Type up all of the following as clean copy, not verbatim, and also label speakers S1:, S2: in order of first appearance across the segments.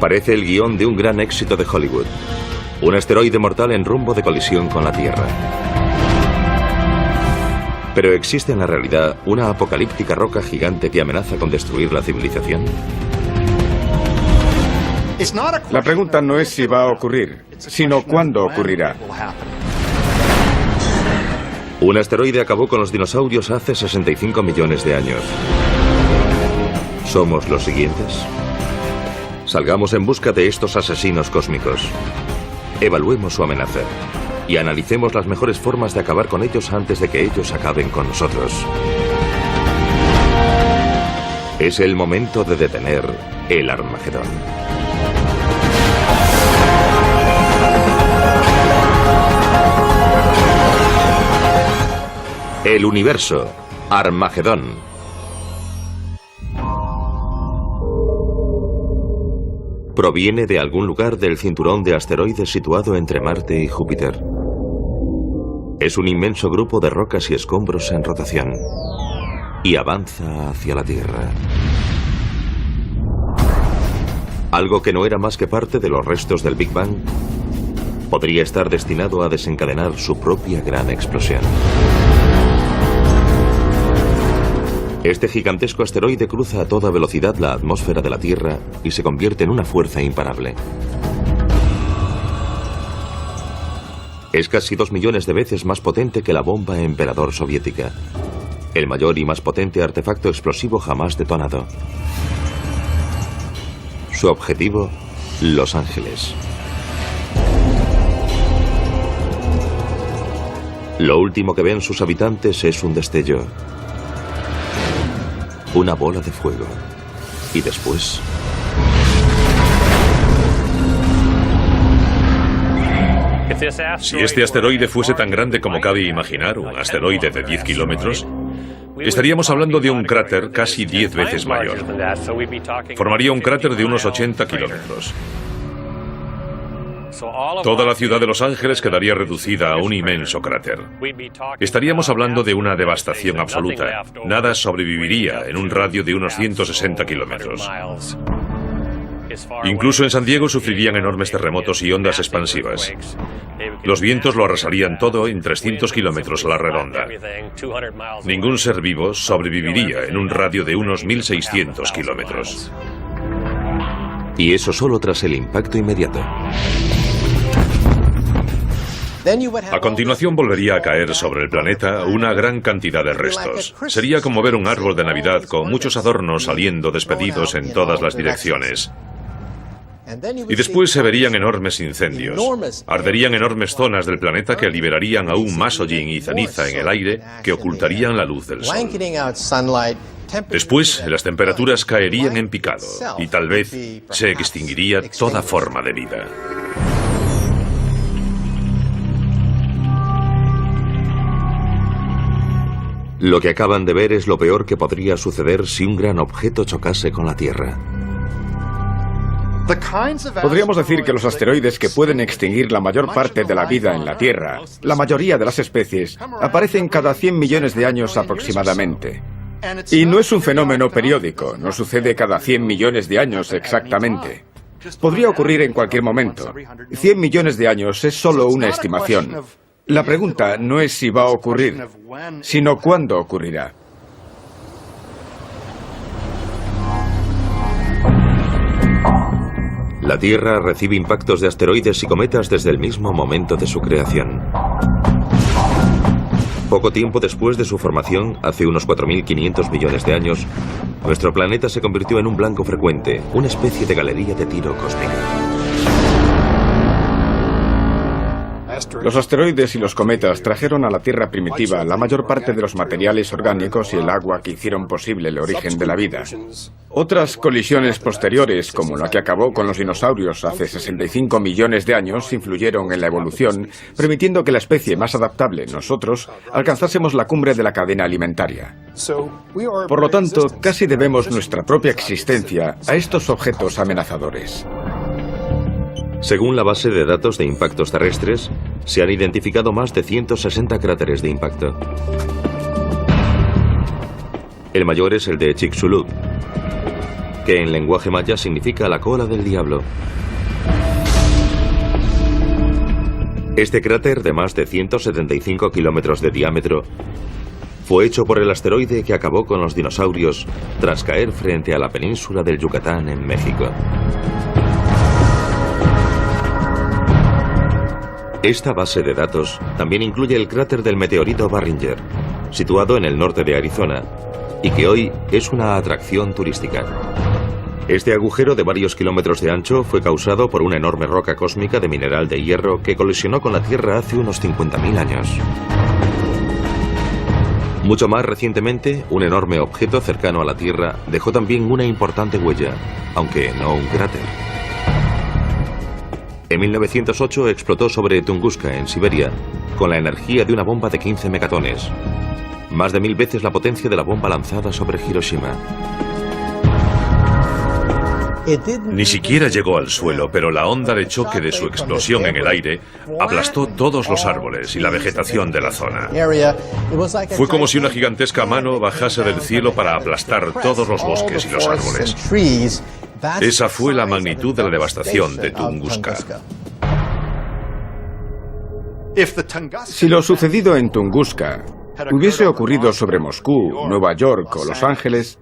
S1: Parece el guión de un gran éxito de Hollywood. Un asteroide mortal en rumbo de colisión con la Tierra. Pero ¿existe en la realidad una apocalíptica roca gigante que amenaza con destruir la civilización?
S2: La pregunta no es si va a ocurrir, sino cuándo ocurrirá.
S1: Un asteroide acabó con los dinosaurios hace 65 millones de años. ¿Somos los siguientes? Salgamos en busca de estos asesinos cósmicos. Evaluemos su amenaza y analicemos las mejores formas de acabar con ellos antes de que ellos acaben con nosotros. Es el momento de detener el Armagedón. El universo, Armagedón. Proviene de algún lugar del cinturón de asteroides situado entre Marte y Júpiter. Es un inmenso grupo de rocas y escombros en rotación y avanza hacia la Tierra. Algo que no era más que parte de los restos del Big Bang podría estar destinado a desencadenar su propia gran explosión. Este gigantesco asteroide cruza a toda velocidad la atmósfera de la Tierra y se convierte en una fuerza imparable. Es casi 2 millones de veces más potente que la bomba Emperador soviética, el mayor y más potente artefacto explosivo jamás detonado. Su objetivo, Los Ángeles. Lo último que ven sus habitantes es un destello. Una bola de fuego. Y después...
S3: Si este asteroide fuese tan grande como cabe imaginar, un asteroide de 10 kilómetros, estaríamos hablando de un cráter casi 10 veces mayor. Formaría un cráter de unos 80 kilómetros. Toda la ciudad de Los Ángeles quedaría reducida a un inmenso cráter. Estaríamos hablando de una devastación absoluta. Nada sobreviviría en un radio de unos 160 kilómetros. Incluso en San Diego sufrirían enormes terremotos y ondas expansivas. Los vientos lo arrasarían todo en 300 kilómetros a la redonda. Ningún ser vivo sobreviviría en un radio de unos 1.600 kilómetros.
S1: Y eso solo tras el impacto inmediato.
S3: A continuación volvería a caer sobre el planeta una gran cantidad de restos. Sería como ver un árbol de Navidad con muchos adornos saliendo despedidos en todas las direcciones. Y después se verían enormes incendios. Arderían enormes zonas del planeta que liberarían aún más hollín y ceniza en el aire que ocultarían la luz del sol. Después, las temperaturas caerían en picado y tal vez se extinguiría toda forma de vida.
S1: Lo que acaban de ver es lo peor que podría suceder si un gran objeto chocase con la Tierra.
S2: Podríamos decir que los asteroides que pueden extinguir la mayor parte de la vida en la Tierra, la mayoría de las especies, aparecen cada 100 millones de años aproximadamente. Y no es un fenómeno periódico, no sucede cada 100 millones de años exactamente. Podría ocurrir en cualquier momento. 100 millones de años es solo una estimación. La pregunta no es si va a ocurrir, sino cuándo ocurrirá.
S1: La Tierra recibe impactos de asteroides y cometas desde el mismo momento de su creación. Poco tiempo después de su formación, hace unos 4.500 millones de años, nuestro planeta se convirtió en un blanco frecuente, una especie de galería de tiro cósmica.
S2: Los asteroides y los cometas trajeron a la Tierra primitiva la mayor parte de los materiales orgánicos y el agua que hicieron posible el origen de la vida. Otras colisiones posteriores, como la que acabó con los dinosaurios hace 65 millones de años, influyeron en la evolución, permitiendo que la especie más adaptable, nosotros, alcanzásemos la cumbre de la cadena alimentaria. Por lo tanto, casi debemos nuestra propia existencia a estos objetos amenazadores.
S1: Según la base de datos de impactos terrestres, se han identificado más de 160 cráteres de impacto. El mayor es el de Chicxulub. que en lenguaje maya significa la cola del diablo. Este cráter de más de 175 kilómetros de diámetro fue hecho por el asteroide que acabó con los dinosaurios tras caer frente a la península del Yucatán en México. Esta base de datos también incluye el cráter del meteorito Barringer, situado en el norte de Arizona, y que hoy es una atracción turística. Este agujero de varios kilómetros de ancho fue causado por una enorme roca cósmica de mineral de hierro que colisionó con la Tierra hace unos 50.000 años. Mucho más recientemente, un enorme objeto cercano a la Tierra dejó también una importante huella, aunque no un cráter. En 1908 explotó sobre Tunguska, en Siberia, con la energía de una bomba de 15 megatones, más de 1000 veces la potencia de la bomba lanzada sobre Hiroshima.
S3: Ni siquiera llegó al suelo, pero la onda de choque de su explosión en el aire aplastó todos los árboles y la vegetación de la zona. Fue como si una gigantesca mano bajase del cielo para aplastar todos los bosques y los árboles. Esa fue la magnitud de la devastación de Tunguska.
S2: Si lo sucedido en Tunguska hubiese ocurrido sobre Moscú, Nueva York o Los Ángeles,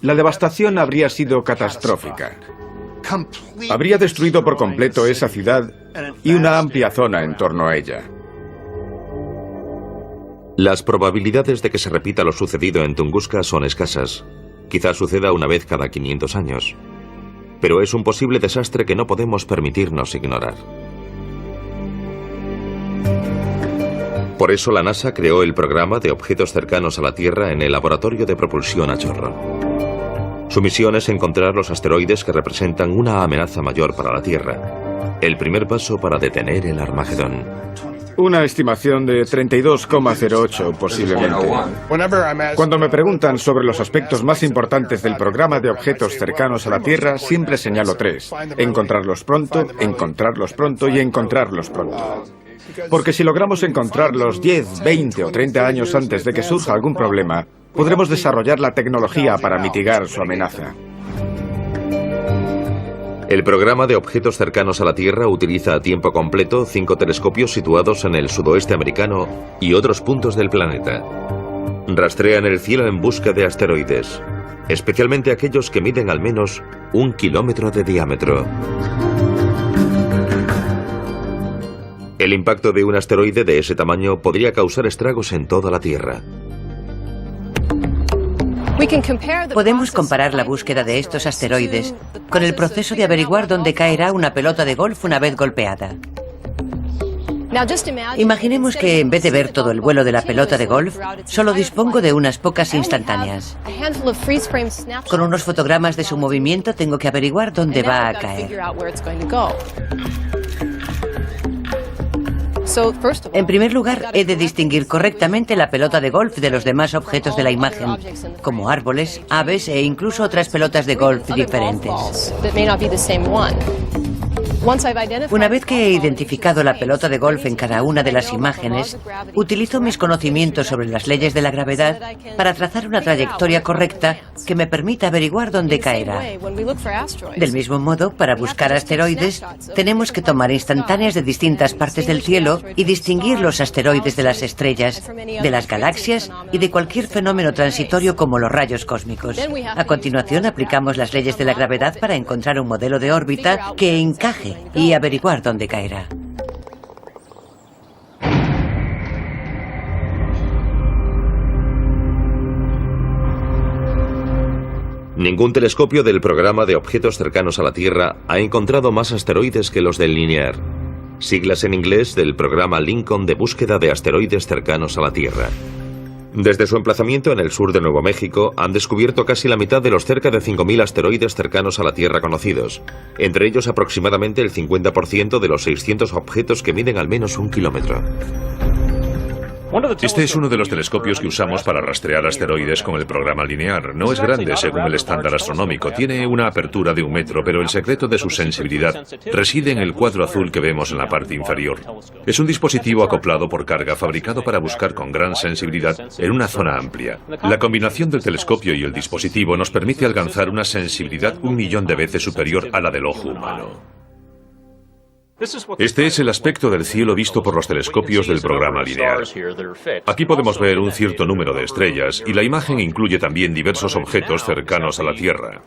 S2: la devastación habría sido catastrófica. Habría destruido por completo esa ciudad y una amplia zona en torno a ella.
S1: Las probabilidades de que se repita lo sucedido en Tunguska son escasas. Quizás suceda una vez cada 500 años. Pero es un posible desastre que no podemos permitirnos ignorar. Por eso la NASA creó el programa de objetos cercanos a la Tierra en el Laboratorio de Propulsión a Chorro. Su misión es encontrar los asteroides que representan una amenaza mayor para la Tierra. El primer paso para detener el Armagedón.
S2: Una estimación de 32,08 posiblemente. Cuando me preguntan sobre los aspectos más importantes del programa de objetos cercanos a la Tierra, siempre señalo 3. Encontrarlos pronto y encontrarlos pronto. Porque si logramos encontrarlos 10, 20 o 30 años antes de que surja algún problema, podremos desarrollar la tecnología para mitigar su amenaza.
S1: El programa de objetos cercanos a la Tierra utiliza a tiempo completo 5 telescopios situados en el sudoeste americano y otros puntos del planeta. Rastrean el cielo en busca de asteroides, especialmente aquellos que miden al menos 1 kilómetro de diámetro. El impacto de un asteroide de ese tamaño podría causar estragos en toda la Tierra.
S4: Podemos comparar la búsqueda de estos asteroides con el proceso de averiguar dónde caerá una pelota de golf una vez golpeada. Imaginemos que en vez de ver todo el vuelo de la pelota de golf, solo dispongo de unas pocas instantáneas. Con unos fotogramas de su movimiento tengo que averiguar dónde va a caer. En primer lugar, he de distinguir correctamente la pelota de golf de los demás objetos de la imagen, como árboles, aves e incluso otras pelotas de golf diferentes. Una vez que he identificado la pelota de golf en cada una de las imágenes, utilizo mis conocimientos sobre las leyes de la gravedad para trazar una trayectoria correcta que me permita averiguar dónde caerá. Del mismo modo, para buscar asteroides, tenemos que tomar instantáneas de distintas partes del cielo y distinguir los asteroides de las estrellas, de las galaxias y de cualquier fenómeno transitorio como los rayos cósmicos. A continuación, aplicamos las leyes de la gravedad para encontrar un modelo de órbita que encaje y averiguar dónde caerá.
S1: Ningún telescopio del programa de objetos cercanos a la Tierra ha encontrado más asteroides que los del LINEAR, siglas en inglés del programa Lincoln de búsqueda de asteroides cercanos a la Tierra. Desde su emplazamiento en el sur de Nuevo México, han descubierto casi la mitad de los cerca de 5.000 asteroides cercanos a la Tierra conocidos, entre ellos aproximadamente el 50% de los 600 objetos que miden al menos 1 kilómetro.
S3: Este es uno de los telescopios que usamos para rastrear asteroides con el programa linear. No es grande según el estándar astronómico, tiene una apertura de 1 metro, pero el secreto de su sensibilidad reside en el cuadro azul que vemos en la parte inferior. Es un dispositivo acoplado por carga fabricado para buscar con gran sensibilidad en una zona amplia. La combinación del telescopio y el dispositivo nos permite alcanzar una sensibilidad 1.000.000 de veces superior a la del ojo humano. Este es el aspecto del cielo visto por los telescopios del programa linear. Aquí podemos ver un cierto número de estrellas y la imagen incluye también diversos objetos cercanos a la Tierra.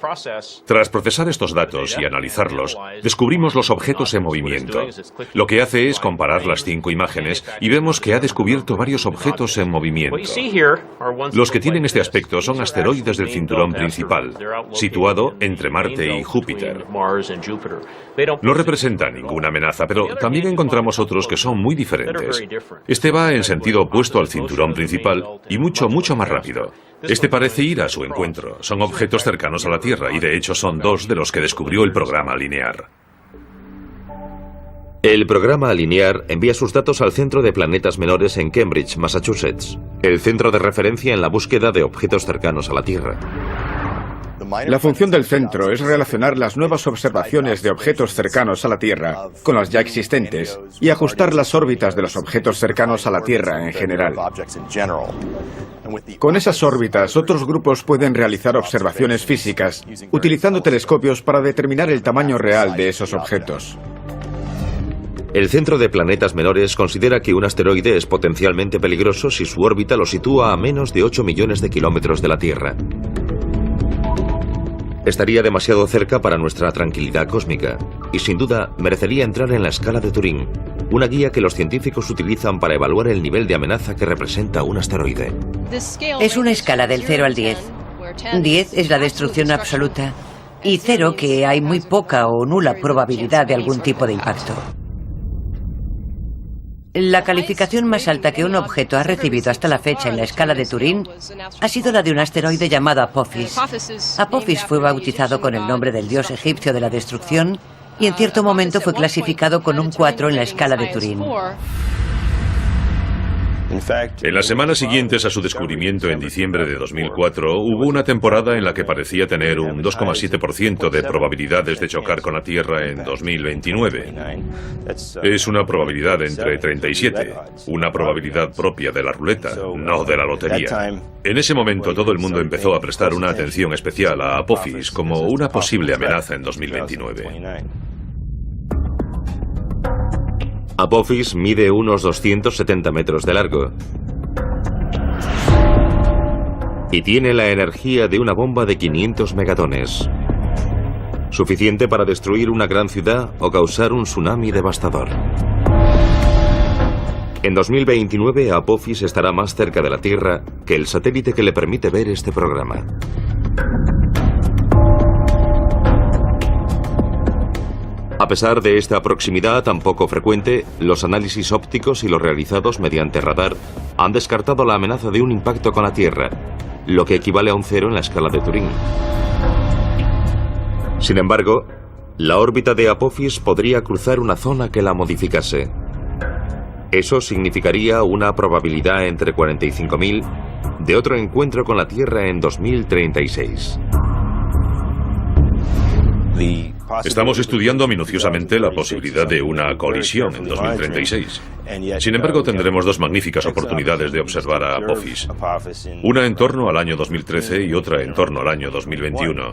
S3: Tras procesar estos datos y analizarlos, descubrimos los objetos en movimiento. Lo que hace es comparar las 5 imágenes y vemos que ha descubierto varios objetos en movimiento. Los que tienen este aspecto son asteroides del cinturón principal, situado entre Marte y Júpiter. No representan ninguna amenaza, pero también encontramos otros que son muy diferentes. Este va en sentido opuesto al cinturón principal y mucho más rápido. Este parece ir a su encuentro. Son objetos cercanos a la Tierra y de hecho son 2 de los que descubrió el programa linear.
S1: El programa linear envía sus datos al Centro de Planetas Menores en Cambridge, Massachusetts, el centro de referencia en la búsqueda de objetos cercanos a la Tierra.
S2: La función del centro es relacionar las nuevas observaciones de objetos cercanos a la Tierra con las ya existentes y ajustar las órbitas de los objetos cercanos a la Tierra en general. Con esas órbitas, otros grupos pueden realizar observaciones físicas utilizando telescopios para determinar el tamaño real de esos objetos.
S1: El Centro de Planetas Menores considera que un asteroide es potencialmente peligroso si su órbita lo sitúa a menos de 8 millones de kilómetros de la Tierra. Estaría demasiado cerca para nuestra tranquilidad cósmica y sin duda merecería entrar en la escala de Turing, una guía que los científicos utilizan para evaluar el nivel de amenaza que representa un asteroide.
S4: Es una escala del 0 al 10. 10 es la destrucción absoluta y 0 que hay muy poca o nula probabilidad de algún tipo de impacto. La calificación más alta que un objeto ha recibido hasta la fecha en la escala de Turing ha sido la de un asteroide llamado Apophis. Apophis fue bautizado con el nombre del dios egipcio de la destrucción y en cierto momento fue clasificado con un 4 en la escala de Turing.
S3: En las semanas siguientes a su descubrimiento en diciembre de 2004, hubo una temporada en la que parecía tener un 2,7% de probabilidades de chocar con la Tierra en 2029. Es una probabilidad entre 37, una probabilidad propia de la ruleta, no de la lotería. En ese momento todo el mundo empezó a prestar una atención especial a Apophis como una posible amenaza en 2029.
S1: Apophis mide unos 270 metros de largo y tiene la energía de una bomba de 500 megatones, suficiente para destruir una gran ciudad o causar un tsunami devastador. En 2029, Apophis estará más cerca de la Tierra que el satélite que le permite ver este programa. A pesar de esta proximidad tan poco frecuente, los análisis ópticos y los realizados mediante radar han descartado la amenaza de un impacto con la Tierra, lo que equivale a un 0 en la escala de Turing. Sin embargo, la órbita de Apophis podría cruzar una zona que la modificase. Eso significaría una probabilidad entre 45.000 de otro encuentro con la Tierra en 2036.
S3: Estamos estudiando minuciosamente la posibilidad de una colisión en 2036. Sin embargo, tendremos 2 magníficas oportunidades de observar a Apophis. Una en torno al año 2013 y otra en torno al año 2021.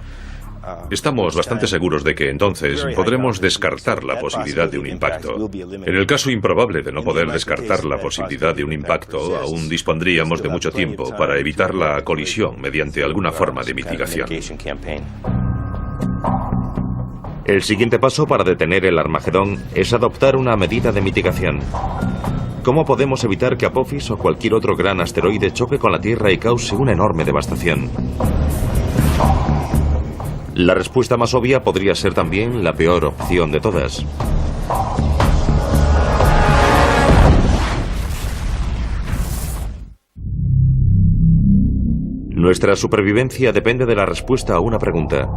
S3: Estamos bastante seguros de que entonces podremos descartar la posibilidad de un impacto. En el caso improbable de no poder descartar la posibilidad de un impacto, aún dispondríamos de mucho tiempo para evitar la colisión mediante alguna forma de mitigación.
S1: El siguiente paso para detener el Armagedón es adoptar una medida de mitigación. ¿Cómo podemos evitar que Apophis o cualquier otro gran asteroide choque con la Tierra y cause una enorme devastación? La respuesta más obvia podría ser también la peor opción de todas. Nuestra supervivencia depende de la respuesta a una pregunta.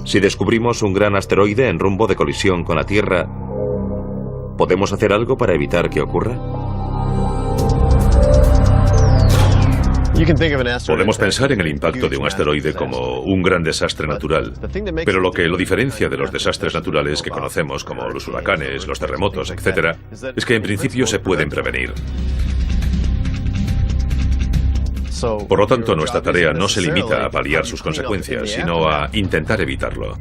S1: Si descubrimos un gran asteroide en rumbo de colisión con la Tierra, ¿Podemos hacer algo para evitar que ocurra?
S3: Podemos pensar en el impacto de un asteroide como un gran desastre natural, pero lo que lo diferencia de los desastres naturales que conocemos, como los huracanes, los terremotos, etc., es que en principio se pueden prevenir. Por lo tanto, nuestra tarea no se limita a paliar sus consecuencias, sino a intentar evitarlo.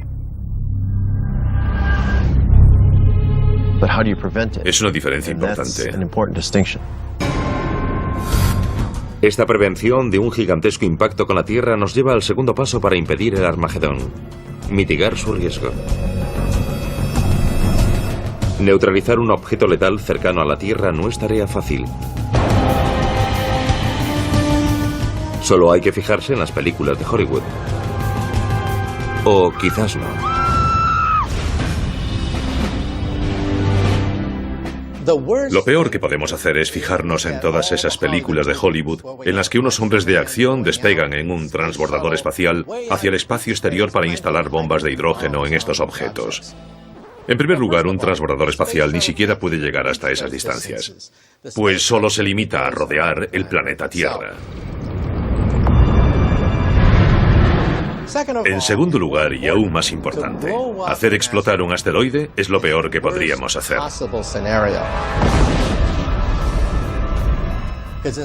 S3: Es una diferencia importante.
S1: Esta prevención de un gigantesco impacto con la Tierra nos lleva al segundo paso para impedir el Armagedón: mitigar su riesgo. Neutralizar un objeto letal cercano a la Tierra no es tarea fácil. Solo hay que fijarse en las películas de Hollywood. O quizás no.
S3: Lo peor que podemos hacer es fijarnos en todas esas películas de Hollywood en las que unos hombres de acción despegan en un transbordador espacial hacia el espacio exterior para instalar bombas de hidrógeno en estos objetos. En primer lugar, un transbordador espacial ni siquiera puede llegar hasta esas distancias, pues solo se limita a rodear el planeta Tierra. En segundo lugar, y aún más importante, hacer explotar un asteroide es lo peor que podríamos hacer.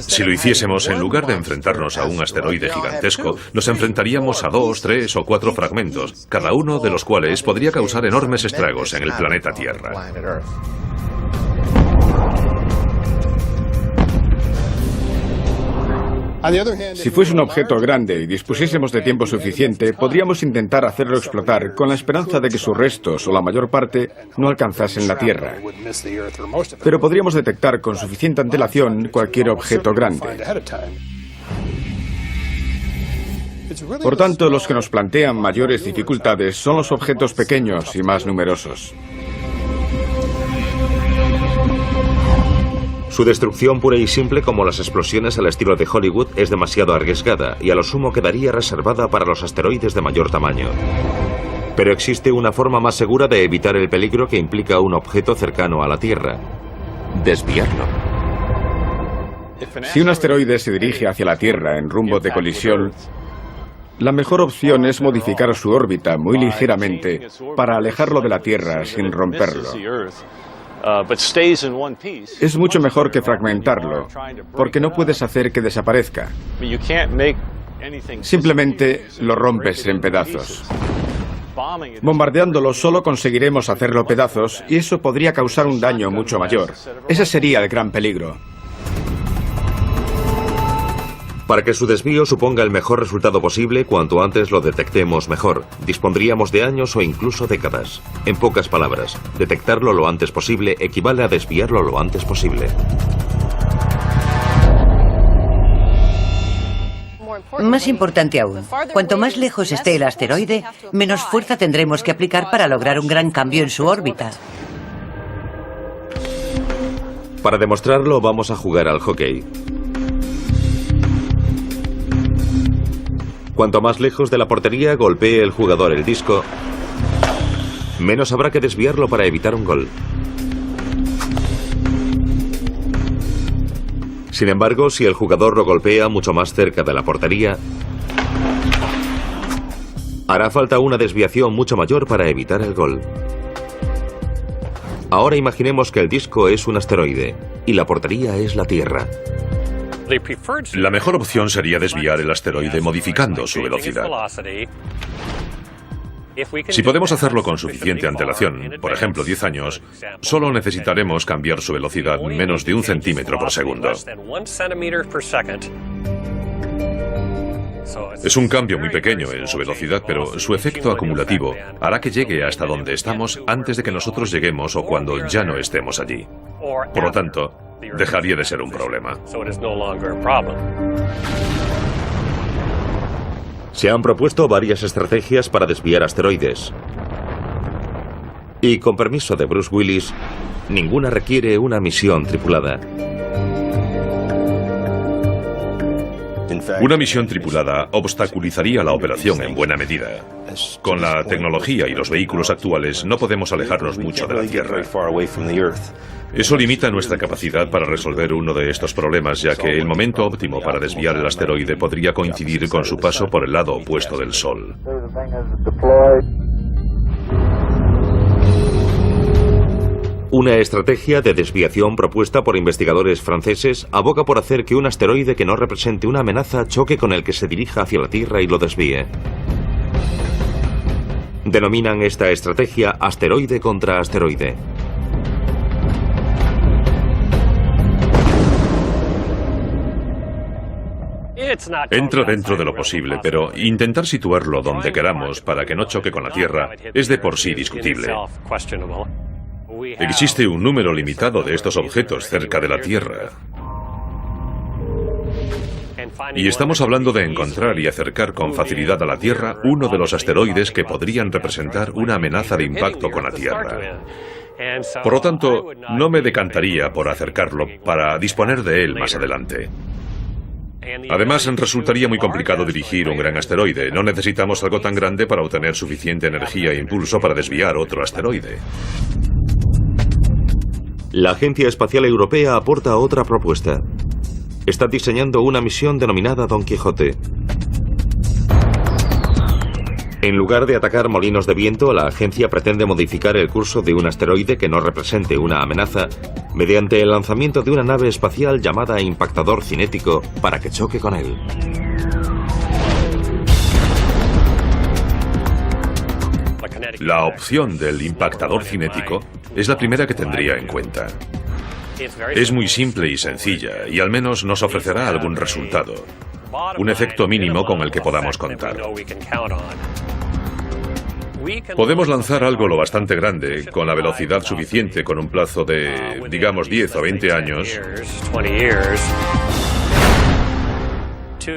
S3: Si lo hiciésemos, en lugar de enfrentarnos a un asteroide gigantesco, nos enfrentaríamos a 2, 3 o 4 fragmentos, cada uno de los cuales podría causar enormes estragos en el planeta Tierra.
S2: Si fuese un objeto grande y dispusiésemos de tiempo suficiente, podríamos intentar hacerlo explotar con la esperanza de que sus restos, o la mayor parte, no alcanzasen la Tierra. Pero podríamos detectar con suficiente antelación cualquier objeto grande. Por tanto, los que nos plantean mayores dificultades son los objetos pequeños y más numerosos.
S1: Su destrucción pura y simple, como las explosiones al estilo de Hollywood, es demasiado arriesgada y a lo sumo quedaría reservada para los asteroides de mayor tamaño. Pero existe una forma más segura de evitar el peligro que implica un objeto cercano a la Tierra: desviarlo.
S2: Si un asteroide se dirige hacia la Tierra en rumbo de colisión, la mejor opción es modificar su órbita muy ligeramente para alejarlo de la Tierra sin romperlo. Es mucho mejor que fragmentarlo, porque no puedes hacer que desaparezca. Simplemente lo rompes en pedazos. Bombardeándolo solo conseguiremos hacerlo pedazos y eso podría causar un daño mucho mayor. Ese sería el gran peligro.
S1: Para que su desvío suponga el mejor resultado posible, cuanto antes lo detectemos mejor. Dispondríamos de años o incluso décadas. En pocas palabras, detectarlo lo antes posible equivale a desviarlo lo antes posible.
S4: Más importante aún, cuanto más lejos esté el asteroide, menos fuerza tendremos que aplicar para lograr un gran cambio en su órbita.
S1: Para demostrarlo, vamos a jugar al hockey. Cuanto más lejos de la portería golpee el jugador el disco, menos habrá que desviarlo para evitar un gol. Sin embargo, si el jugador lo golpea mucho más cerca de la portería, hará falta una desviación mucho mayor para evitar el gol. Ahora imaginemos que el disco es un asteroide y la portería es la Tierra.
S3: La mejor opción sería desviar el asteroide modificando su velocidad. Si podemos hacerlo con suficiente antelación, por ejemplo 10 años, solo necesitaremos cambiar su velocidad menos de 1 centímetro por segundo. Es un cambio muy pequeño en su velocidad, pero su efecto acumulativo hará que llegue hasta donde estamos antes de que nosotros lleguemos o cuando ya no estemos allí. Por lo tanto, dejaría de ser un problema.
S1: Se han propuesto varias estrategias para desviar asteroides. Y con permiso de Bruce Willis, ninguna requiere una misión tripulada.
S3: Una misión tripulada obstaculizaría la operación en buena medida. Con la tecnología y los vehículos actuales no podemos alejarnos mucho de la Tierra. Eso limita nuestra capacidad para resolver uno de estos problemas, ya que el momento óptimo para desviar el asteroide podría coincidir con su paso por el lado opuesto del Sol.
S1: Una estrategia de desviación propuesta por investigadores franceses aboga por hacer que un asteroide que no represente una amenaza choque con el que se dirija hacia la Tierra y lo desvíe. Denominan esta estrategia asteroide contra asteroide.
S3: Entra dentro de lo posible, pero intentar situarlo donde queramos para que no choque con la Tierra es de por sí discutible. Existe un número limitado de estos objetos cerca de la Tierra. Y estamos hablando de encontrar y acercar con facilidad a la Tierra uno de los asteroides que podrían representar una amenaza de impacto con la Tierra. Por lo tanto, no me decantaría por acercarlo para disponer de él más adelante. Además, resultaría muy complicado dirigir un gran asteroide. No necesitamos algo tan grande para obtener suficiente energía e impulso para desviar otro asteroide.
S1: La Agencia Espacial Europea aporta otra propuesta. Está diseñando una misión denominada Don Quijote. En lugar de atacar molinos de viento, la agencia pretende modificar el curso de un asteroide que no represente una amenaza mediante el lanzamiento de una nave espacial llamada impactador cinético para que choque con él.
S3: La opción del impactador cinético es la primera que tendría en cuenta. Es muy simple y sencilla, y al menos nos ofrecerá algún resultado. Un efecto mínimo con el que podamos contar. Podemos lanzar algo lo bastante grande, con la velocidad suficiente, con un plazo de, digamos, 10 o 20 años,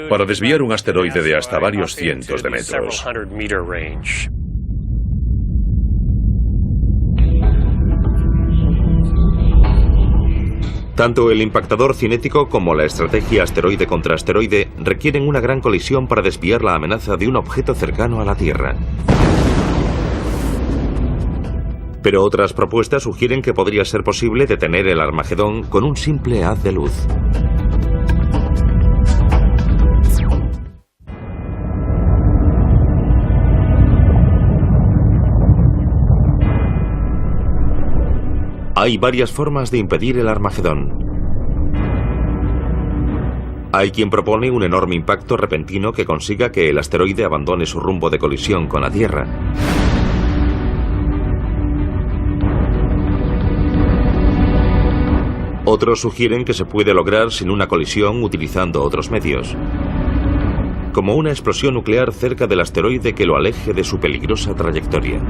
S3: para desviar un asteroide de hasta varios cientos de metros.
S1: Tanto el impactador cinético como la estrategia asteroide contra asteroide requieren una gran colisión para desviar la amenaza de un objeto cercano a la Tierra. Pero otras propuestas sugieren que podría ser posible detener el Armagedón con un simple haz de luz. Hay varias formas de impedir el Armagedón. Hay quien propone un enorme impacto repentino que consiga que el asteroide abandone su rumbo de colisión con la Tierra. Otros sugieren que se puede lograr sin una colisión utilizando otros medios, como una explosión nuclear cerca del asteroide que lo aleje de su peligrosa trayectoria.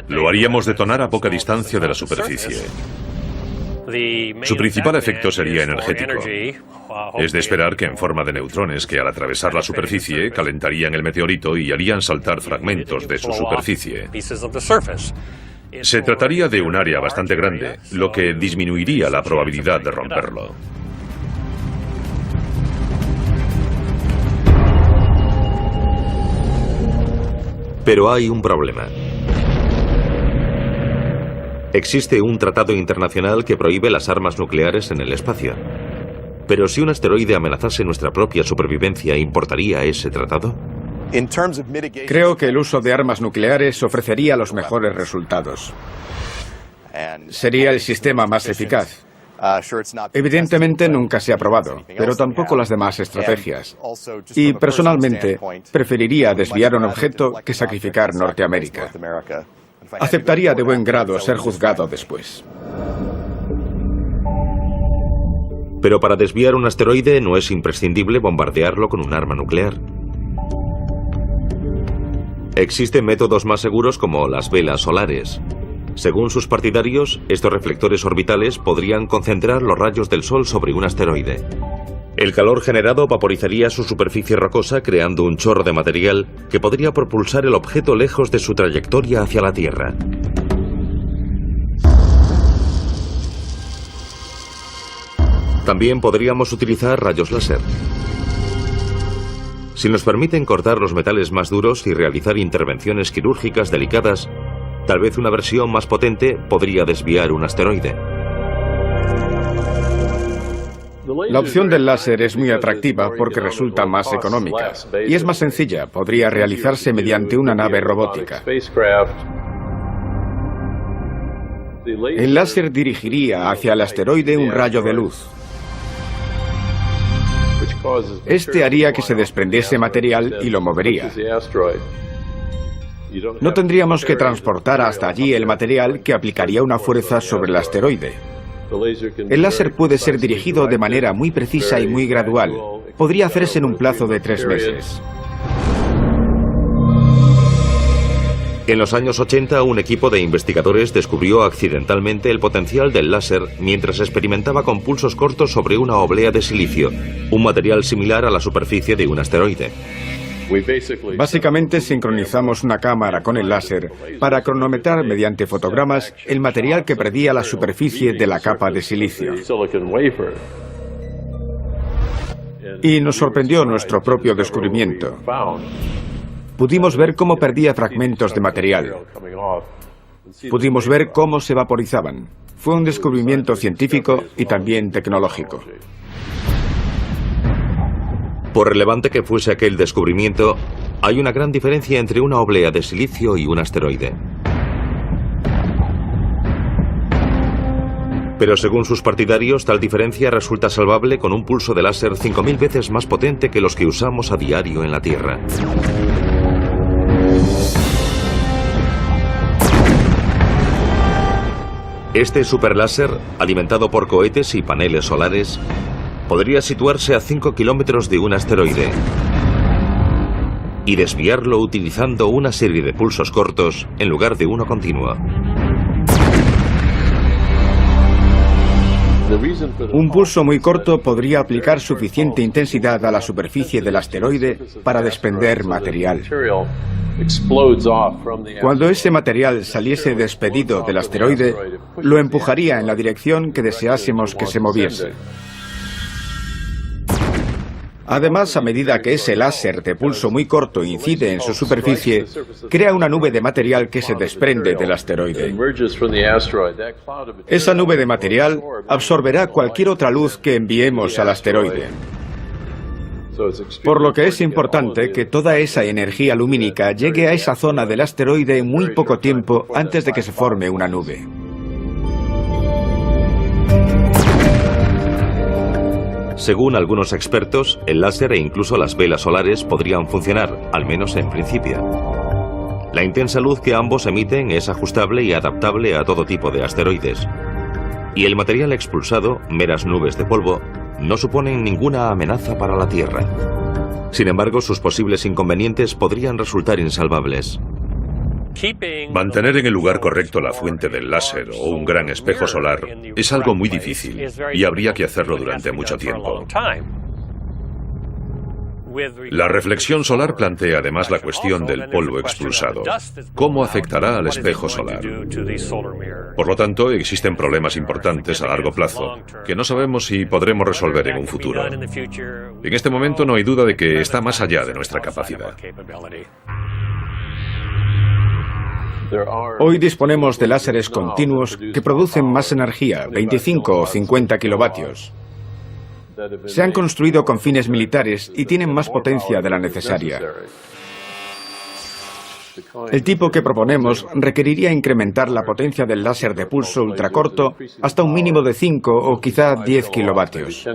S3: Lo haríamos detonar a poca distancia de la superficie. Su principal efecto sería energético. Es de esperar que en forma de neutrones que al atravesar la superficie calentarían el meteorito y harían saltar fragmentos de su superficie. Se trataría de un área bastante grande, lo que disminuiría la probabilidad de romperlo.
S1: Pero hay un problema. Existe un tratado internacional que prohíbe las armas nucleares en el espacio. Pero si un asteroide amenazase nuestra propia supervivencia, ¿importaría ese tratado?
S2: Creo que el uso de armas nucleares ofrecería los mejores resultados. Sería el sistema más eficaz. Evidentemente nunca se ha probado, pero tampoco las demás estrategias. Y personalmente preferiría desviar un objeto que sacrificar Norteamérica. Aceptaría de buen grado ser juzgado después.
S1: Pero para desviar un asteroide no es imprescindible bombardearlo con un arma nuclear. Existen métodos más seguros como las velas solares. Según sus partidarios, estos reflectores orbitales podrían concentrar los rayos del Sol sobre un asteroide. El calor generado vaporizaría su superficie rocosa, creando un chorro de material que podría propulsar el objeto lejos de su trayectoria hacia la Tierra. También podríamos utilizar rayos láser. Si nos permiten cortar los metales más duros y realizar intervenciones quirúrgicas delicadas, tal vez una versión más potente podría desviar un asteroide.
S2: La opción del láser es muy atractiva porque resulta más económica y es más sencilla. Podría realizarse mediante una nave robótica. El láser dirigiría hacia el asteroide un rayo de luz. Este haría que se desprendiese material y lo movería. No tendríamos que transportar hasta allí el material que aplicaría una fuerza sobre el asteroide. El láser puede ser dirigido de manera muy precisa y muy gradual. Podría hacerse en un plazo de 3 meses.
S1: En los años 80, un equipo de investigadores descubrió accidentalmente el potencial del láser mientras experimentaba con pulsos cortos sobre una oblea de silicio, un material similar a la superficie de un asteroide.
S2: Básicamente sincronizamos una cámara con el láser para cronometrar mediante fotogramas el material que predía la superficie de la capa de silicio. Y nos sorprendió nuestro propio descubrimiento. Pudimos ver cómo perdía fragmentos de material. Pudimos ver cómo se vaporizaban. Fue un descubrimiento científico y también tecnológico.
S1: Por relevante que fuese aquel descubrimiento, hay una gran diferencia entre una oblea de silicio y un asteroide. Pero según sus partidarios, tal diferencia resulta salvable con un pulso de láser 5000 veces más potente que los que usamos a diario en la Tierra. Este superláser, alimentado por cohetes y paneles solares, podría situarse a 5 kilómetros de un asteroide y desviarlo utilizando una serie de pulsos cortos en lugar de uno continuo.
S2: Un pulso muy corto podría aplicar suficiente intensidad a la superficie del asteroide para desprender material. Cuando ese material saliese despedido del asteroide, lo empujaría en la dirección que deseásemos que se moviese. Además, a medida que ese láser de pulso muy corto incide en su superficie, crea una nube de material que se desprende del asteroide. Esa nube de material absorberá cualquier otra luz que enviemos al asteroide. Por lo que es importante que toda esa energía lumínica llegue a esa zona del asteroide en muy poco tiempo antes de que se forme una nube.
S1: Según algunos expertos, el láser e incluso las velas solares podrían funcionar, al menos en principio. La intensa luz que ambos emiten es ajustable y adaptable a todo tipo de asteroides. Y el material expulsado, meras nubes de polvo, no suponen ninguna amenaza para la Tierra. Sin embargo, sus posibles inconvenientes podrían resultar insalvables.
S3: Mantener en el lugar correcto la fuente del láser o un gran espejo solar es algo muy difícil y habría que hacerlo durante mucho tiempo. La reflexión solar plantea además la cuestión del polvo expulsado. ¿Cómo afectará al espejo solar? Por lo tanto, existen problemas importantes a largo plazo que no sabemos si podremos resolver en un futuro. En este momento no hay duda de que está más allá de nuestra capacidad.
S2: Hoy disponemos de láseres continuos que producen más energía, 25 o 50 kilovatios. Se han construido con fines militares y tienen más potencia de la necesaria. El tipo que proponemos requeriría incrementar la potencia del láser de pulso ultracorto hasta un mínimo de 5 o quizá 10 kilovatios.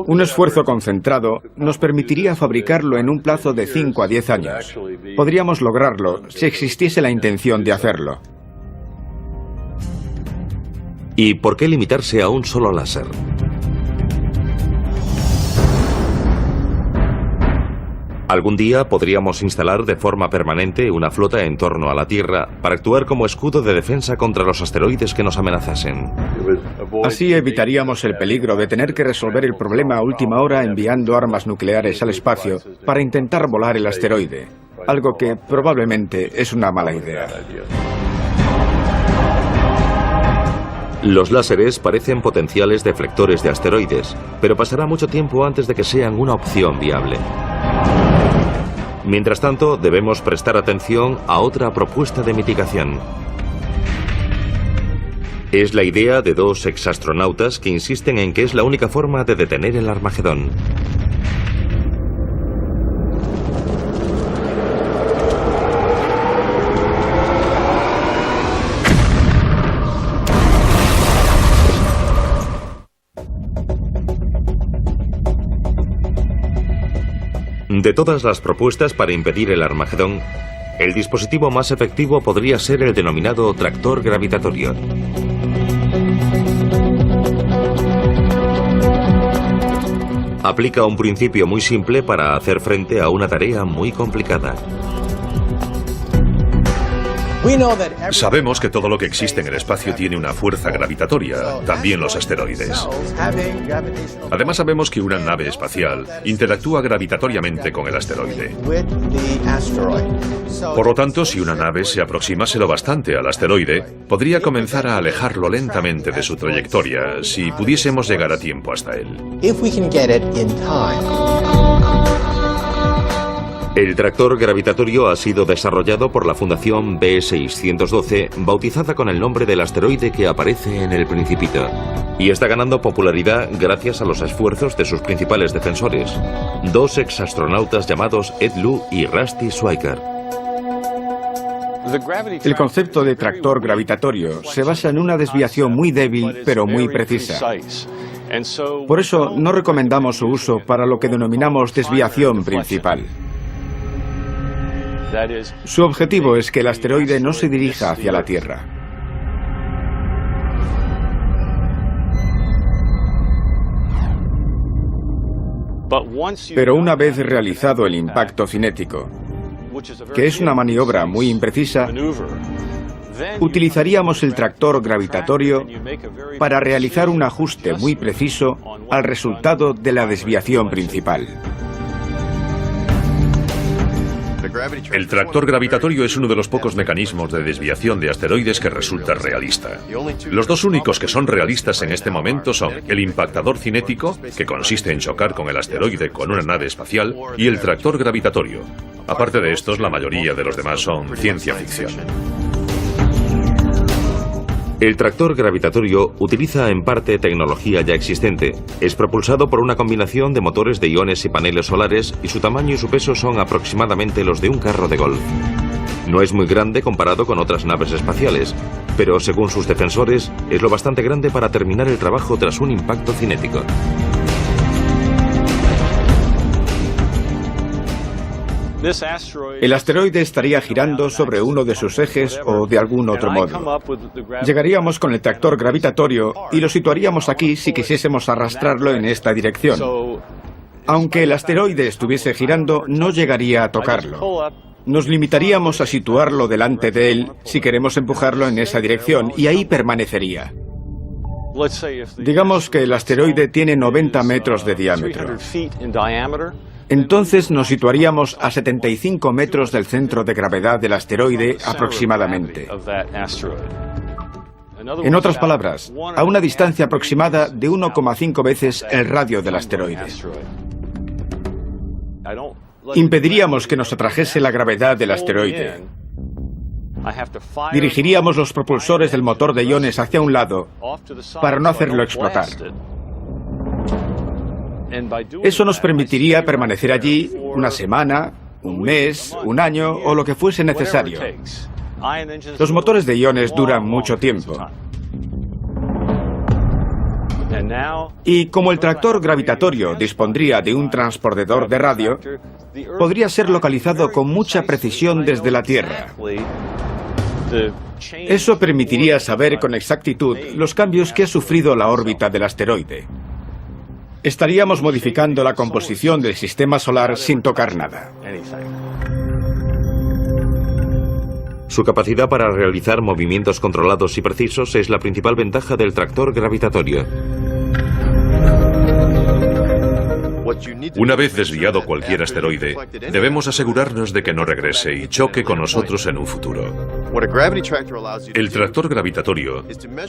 S2: Un esfuerzo concentrado nos permitiría fabricarlo en un plazo de 5 a 10 años. Podríamos lograrlo si existiese la intención de hacerlo.
S1: ¿Y por qué limitarse a un solo láser? Algún día podríamos instalar de forma permanente una flota en torno a la Tierra para actuar como escudo de defensa contra los asteroides que nos amenazasen.
S2: Así evitaríamos el peligro de tener que resolver el problema a última hora enviando armas nucleares al espacio para intentar volar el asteroide, algo que probablemente es una mala idea.
S1: Los láseres parecen potenciales deflectores de asteroides, pero pasará mucho tiempo antes de que sean una opción viable. Mientras tanto, debemos prestar atención a otra propuesta de mitigación. Es la idea de dos exastronautas que insisten en que es la única forma de detener el Armagedón. De todas las propuestas para impedir el Armagedón, el dispositivo más efectivo podría ser el denominado tractor gravitatorio. Aplica un principio muy simple para hacer frente a una tarea muy complicada.
S3: Sabemos que todo lo que existe en el espacio tiene una fuerza gravitatoria, también los asteroides. Además sabemos que una nave espacial interactúa gravitatoriamente con el asteroide. Por lo tanto, si una nave se aproximase lo bastante al asteroide, podría comenzar a alejarlo lentamente de su trayectoria si pudiésemos llegar a tiempo hasta él.
S1: El tractor gravitatorio ha sido desarrollado por la Fundación B612, bautizada con el nombre del asteroide que aparece en El Principito, y está ganando popularidad gracias a los esfuerzos de sus principales defensores, dos exastronautas llamados Ed Lu y Rusty Schweiker.
S2: El concepto de tractor gravitatorio se basa en una desviación muy débil pero muy precisa. Por eso no recomendamos su uso para lo que denominamos desviación principal. Su objetivo es que el asteroide no se dirija hacia la Tierra. Pero una vez realizado el impacto cinético, que es una maniobra muy imprecisa, utilizaríamos el tractor gravitatorio para realizar un ajuste muy preciso al resultado de la desviación principal.
S3: El tractor gravitatorio es uno de los pocos mecanismos de desviación de asteroides que resulta realista. Los dos únicos que son realistas en este momento son el impactador cinético, que consiste en chocar con el asteroide con una nave espacial, y el tractor gravitatorio. Aparte de estos, la mayoría de los demás son ciencia ficción.
S1: El tractor gravitatorio utiliza en parte tecnología ya existente. Es propulsado por una combinación de motores de iones y paneles solares y su tamaño y su peso son aproximadamente los de un carro de golf. No es muy grande comparado con otras naves espaciales, pero según sus defensores es lo bastante grande para terminar el trabajo tras un impacto cinético.
S2: El asteroide estaría girando sobre uno de sus ejes o de algún otro modo. Llegaríamos con el tractor gravitatorio y lo situaríamos aquí si quisiésemos arrastrarlo en esta dirección. Aunque el asteroide estuviese girando, no llegaría a tocarlo. Nos limitaríamos a situarlo delante de él si queremos empujarlo en esa dirección y ahí permanecería. Digamos que el asteroide tiene 90 metros de diámetro. Entonces nos situaríamos a 75 metros del centro de gravedad del asteroide aproximadamente. En otras palabras, a una distancia aproximada de 1,5 veces el radio del asteroide. Impediríamos que nos atrajese la gravedad del asteroide. Dirigiríamos los propulsores del motor de iones hacia un lado para no hacerlo explotar. Eso nos permitiría permanecer allí una semana, un mes, un año o lo que fuese necesario. Los motores de iones duran mucho tiempo. Y como el tractor gravitatorio dispondría de un transpondedor de radio, podría ser localizado con mucha precisión desde la Tierra. Eso permitiría saber con exactitud los cambios que ha sufrido la órbita del asteroide. Estaríamos modificando la composición del sistema solar sin tocar nada.
S1: Su capacidad para realizar movimientos controlados y precisos es la principal ventaja del tractor gravitatorio.
S3: Una vez desviado cualquier asteroide, debemos asegurarnos de que no regrese y choque con nosotros en un futuro. El tractor gravitatorio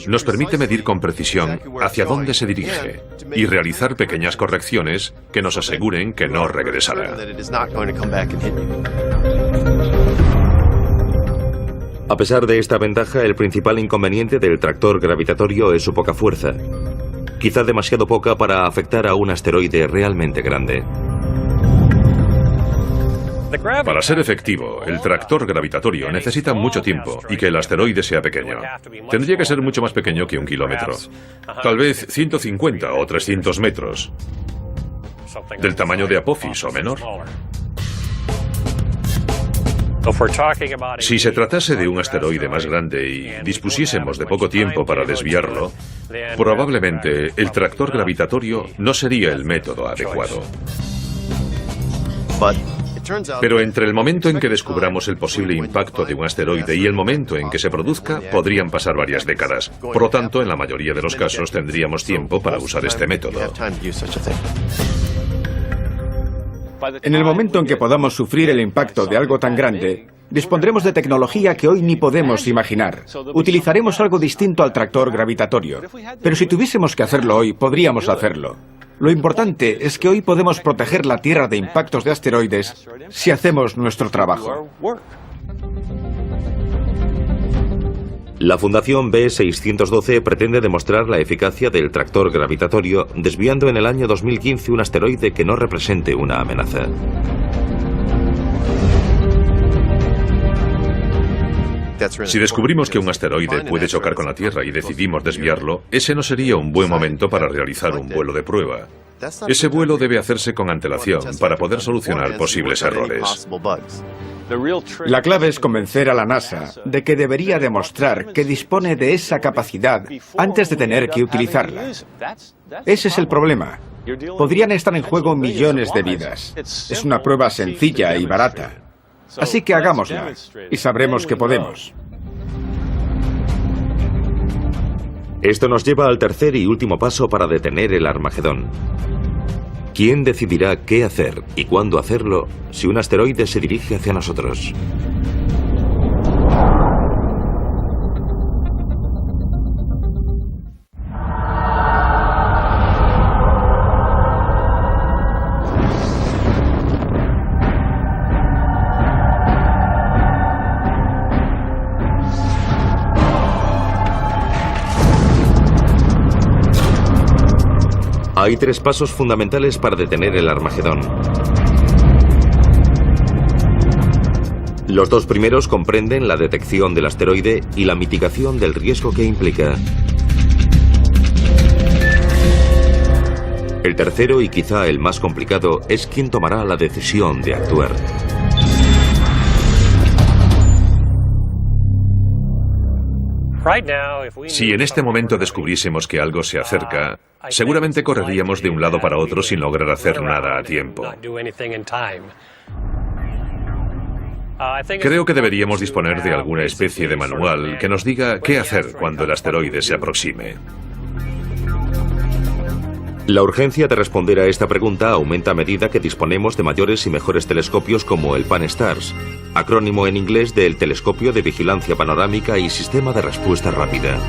S3: nos permite medir con precisión hacia dónde se dirige y realizar pequeñas correcciones que nos aseguren que no regresará.
S1: A pesar de esta ventaja, el principal inconveniente del tractor gravitatorio es su poca fuerza. Quizá demasiado poca para afectar a un asteroide realmente grande.
S3: Para ser efectivo, el tractor gravitatorio necesita mucho tiempo y que el asteroide sea pequeño. Tendría que ser mucho más pequeño que 1 kilómetro. Tal vez 150 o 300 metros. Del tamaño de Apophis o menor. Si se tratase de un asteroide más grande y dispusiésemos de poco tiempo para desviarlo, probablemente el tractor gravitatorio no sería el método adecuado. Pero entre el momento en que descubramos el posible impacto de un asteroide y el momento en que se produzca, podrían pasar varias décadas. Por lo tanto, en la mayoría de los casos tendríamos tiempo para usar este método.
S2: En el momento en que podamos sufrir el impacto de algo tan grande, dispondremos de tecnología que hoy ni podemos imaginar. Utilizaremos algo distinto al tractor gravitatorio. Pero si tuviésemos que hacerlo hoy, podríamos hacerlo. Lo importante es que hoy podemos proteger la Tierra de impactos de asteroides si hacemos nuestro trabajo.
S1: La Fundación B612 pretende demostrar la eficacia del tractor gravitatorio desviando en el año 2015 un asteroide que no represente una amenaza.
S3: Si descubrimos que un asteroide puede chocar con la Tierra y decidimos desviarlo, ese no sería un buen momento para realizar un vuelo de prueba. Ese vuelo debe hacerse con antelación para poder solucionar posibles errores.
S2: La clave es convencer a la NASA de que debería demostrar que dispone de esa capacidad antes de tener que utilizarla. Ese es el problema. Podrían estar en juego millones de vidas. Es una prueba sencilla y barata. Así que hagámosla y sabremos que podemos.
S1: Esto nos lleva al tercer y último paso para detener el Armagedón. ¿Quién decidirá qué hacer y cuándo hacerlo si un asteroide se dirige hacia nosotros? Hay 3 pasos fundamentales para detener el Armagedón. Los 2 primeros comprenden la detección del asteroide y la mitigación del riesgo que implica. El tercero, y quizá el más complicado, es quién tomará la decisión de actuar.
S3: Si en este momento descubriésemos que algo se acerca, seguramente correríamos de un lado para otro sin lograr hacer nada a tiempo. Creo que deberíamos disponer de alguna especie de manual que nos diga qué hacer cuando el asteroide se aproxime.
S1: La urgencia de responder a esta pregunta aumenta a medida que disponemos de mayores y mejores telescopios como el Pan-STARRS, acrónimo en inglés del Telescopio de Vigilancia Panorámica y Sistema de Respuesta Rápida.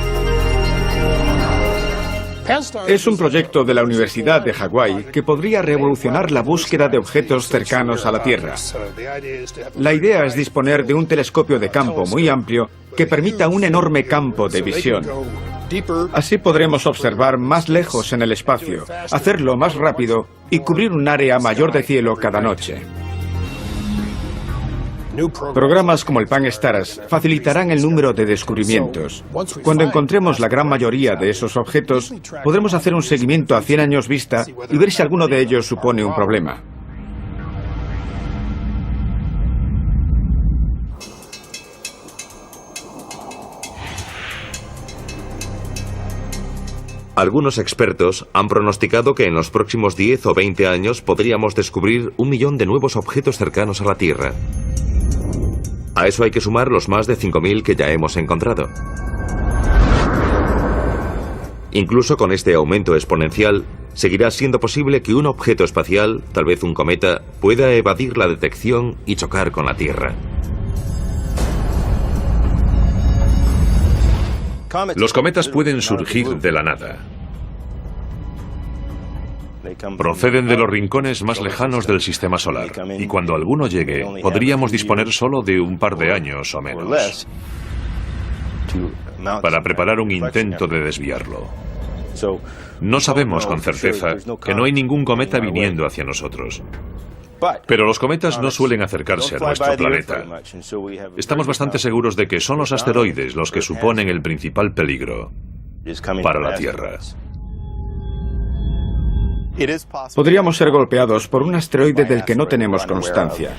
S2: Es un proyecto de la Universidad de Hawái que podría revolucionar la búsqueda de objetos cercanos a la Tierra. La idea es disponer de un telescopio de campo muy amplio que permita un enorme campo de visión. Así podremos observar más lejos en el espacio, hacerlo más rápido y cubrir un área mayor de cielo cada noche. Programas como el Pan-STARRS facilitarán el número de descubrimientos. Cuando encontremos la gran mayoría de esos objetos, podremos hacer un seguimiento a 100 años vista y ver si alguno de ellos supone un problema.
S1: Algunos expertos han pronosticado que en los próximos 10 o 20 años podríamos descubrir 1 millón de nuevos objetos cercanos a la Tierra. A eso hay que sumar los más de 5.000 que ya hemos encontrado. Incluso con este aumento exponencial, seguirá siendo posible que un objeto espacial, tal vez un cometa, pueda evadir la detección y chocar con la Tierra.
S3: Los cometas pueden surgir de la nada. Proceden de los rincones más lejanos del sistema solar, y cuando alguno llegue, podríamos disponer solo de un par de años o menos para preparar un intento de desviarlo. No sabemos con certeza que no hay ningún cometa viniendo hacia nosotros. Pero los cometas no suelen acercarse a nuestro planeta. Estamos bastante seguros de que son los asteroides los que suponen el principal peligro para la Tierra.
S2: Podríamos ser golpeados por un asteroide del que no tenemos constancia.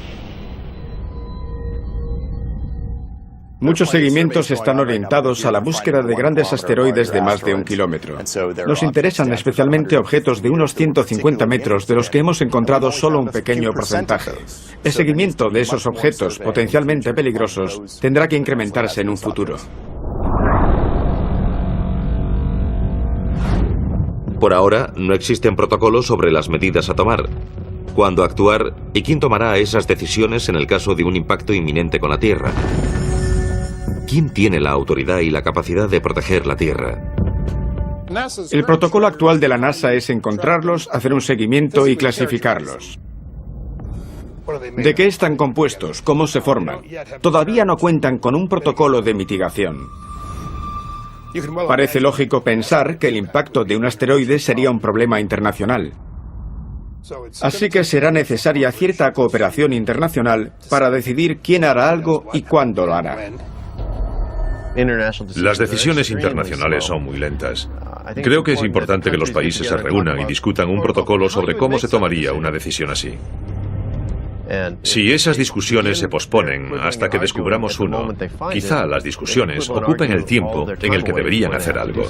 S2: Muchos seguimientos están orientados a la búsqueda de grandes asteroides de más de 1 kilómetro. Nos interesan especialmente objetos de unos 150 metros de los que hemos encontrado solo un pequeño porcentaje. El seguimiento de esos objetos potencialmente peligrosos tendrá que incrementarse en un futuro.
S1: Por ahora, no existen protocolos sobre las medidas a tomar, cuándo actuar y quién tomará esas decisiones en el caso de un impacto inminente con la Tierra. ¿Quién tiene la autoridad y la capacidad de proteger la Tierra?
S2: El protocolo actual de la NASA es encontrarlos, hacer un seguimiento y clasificarlos. ¿De qué están compuestos? ¿Cómo se forman? Todavía no cuentan con un protocolo de mitigación. Parece lógico pensar que el impacto de un asteroide sería un problema internacional. Así que será necesaria cierta cooperación internacional para decidir quién hará algo y cuándo lo hará.
S3: Las decisiones internacionales son muy lentas. Creo que es importante que los países se reúnan y discutan un protocolo sobre cómo se tomaría una decisión así. Si esas discusiones se posponen hasta que descubramos uno, quizá las discusiones ocupen el tiempo en el que deberían hacer algo.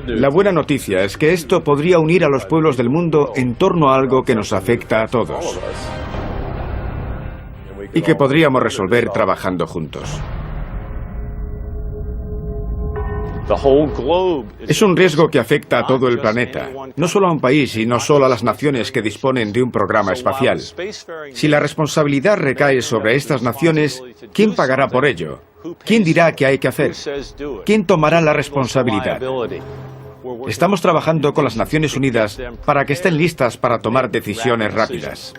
S2: La buena noticia es que esto podría unir a los pueblos del mundo en torno a algo que nos afecta a todos y que podríamos resolver trabajando juntos. Es un riesgo que afecta a todo el planeta, no solo a un país y no solo a las naciones que disponen de un programa espacial. Si la responsabilidad recae sobre estas naciones, ¿quién pagará por ello? ¿Quién dirá qué hay que hacer? ¿Quién tomará la responsabilidad? Estamos trabajando con las Naciones Unidas para que estén listas para tomar decisiones rápidas.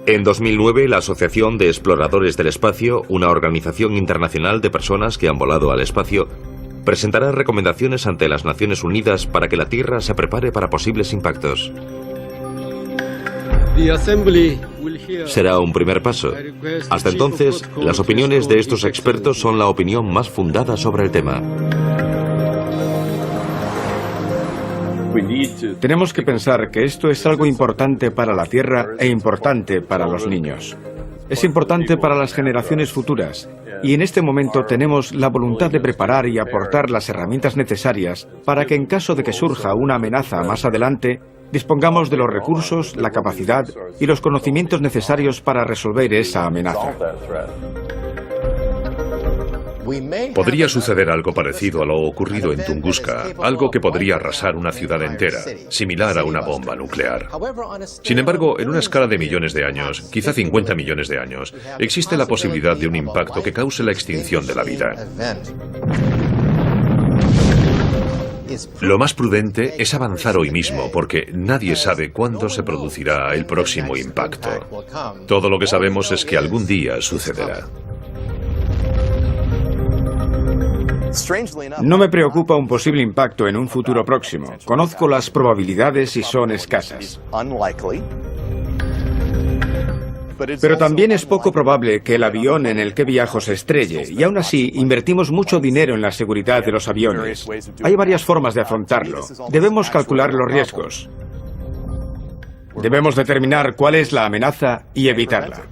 S1: En 2009, la Asociación de Exploradores del Espacio, una organización internacional de personas que han volado al espacio, presentará recomendaciones ante las Naciones Unidas para que la Tierra se prepare para posibles impactos. Será un primer paso. Hasta entonces, las opiniones de estos expertos son la opinión más fundada sobre el tema.
S2: Tenemos que pensar que esto es algo importante para la Tierra e importante para los niños. Es importante para las generaciones futuras y en este momento tenemos la voluntad de preparar y aportar las herramientas necesarias para que en caso de que surja una amenaza más adelante, dispongamos de los recursos, la capacidad y los conocimientos necesarios para resolver esa amenaza.
S3: Podría suceder algo parecido a lo ocurrido en Tunguska, algo que podría arrasar una ciudad entera, similar a una bomba nuclear. Sin embargo, en una escala de millones de años, quizá 50 millones de años, existe la posibilidad de un impacto que cause la extinción de la vida. Lo más prudente es avanzar hoy mismo, porque nadie sabe cuándo se producirá el próximo impacto. Todo lo que sabemos es que algún día sucederá.
S2: No me preocupa un posible impacto en un futuro próximo. Conozco las probabilidades y son escasas. Pero también es poco probable que el avión en el que viajo se estrelle, y aún así invertimos mucho dinero en la seguridad de los aviones. Hay varias formas de afrontarlo. Debemos calcular los riesgos. Debemos determinar cuál es la amenaza y evitarla.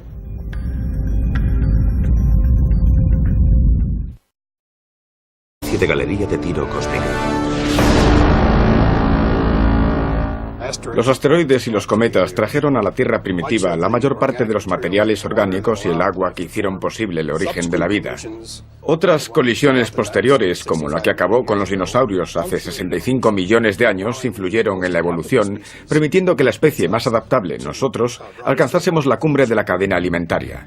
S1: De galería de tiro cósmica.
S2: Los asteroides y los cometas trajeron a la Tierra primitiva la mayor parte de los materiales orgánicos y el agua que hicieron posible el origen de la vida. Otras colisiones posteriores, como la que acabó con los dinosaurios hace 65 millones de años, influyeron en la evolución, permitiendo que la especie más adaptable, nosotros, alcanzásemos la cumbre de la cadena alimentaria.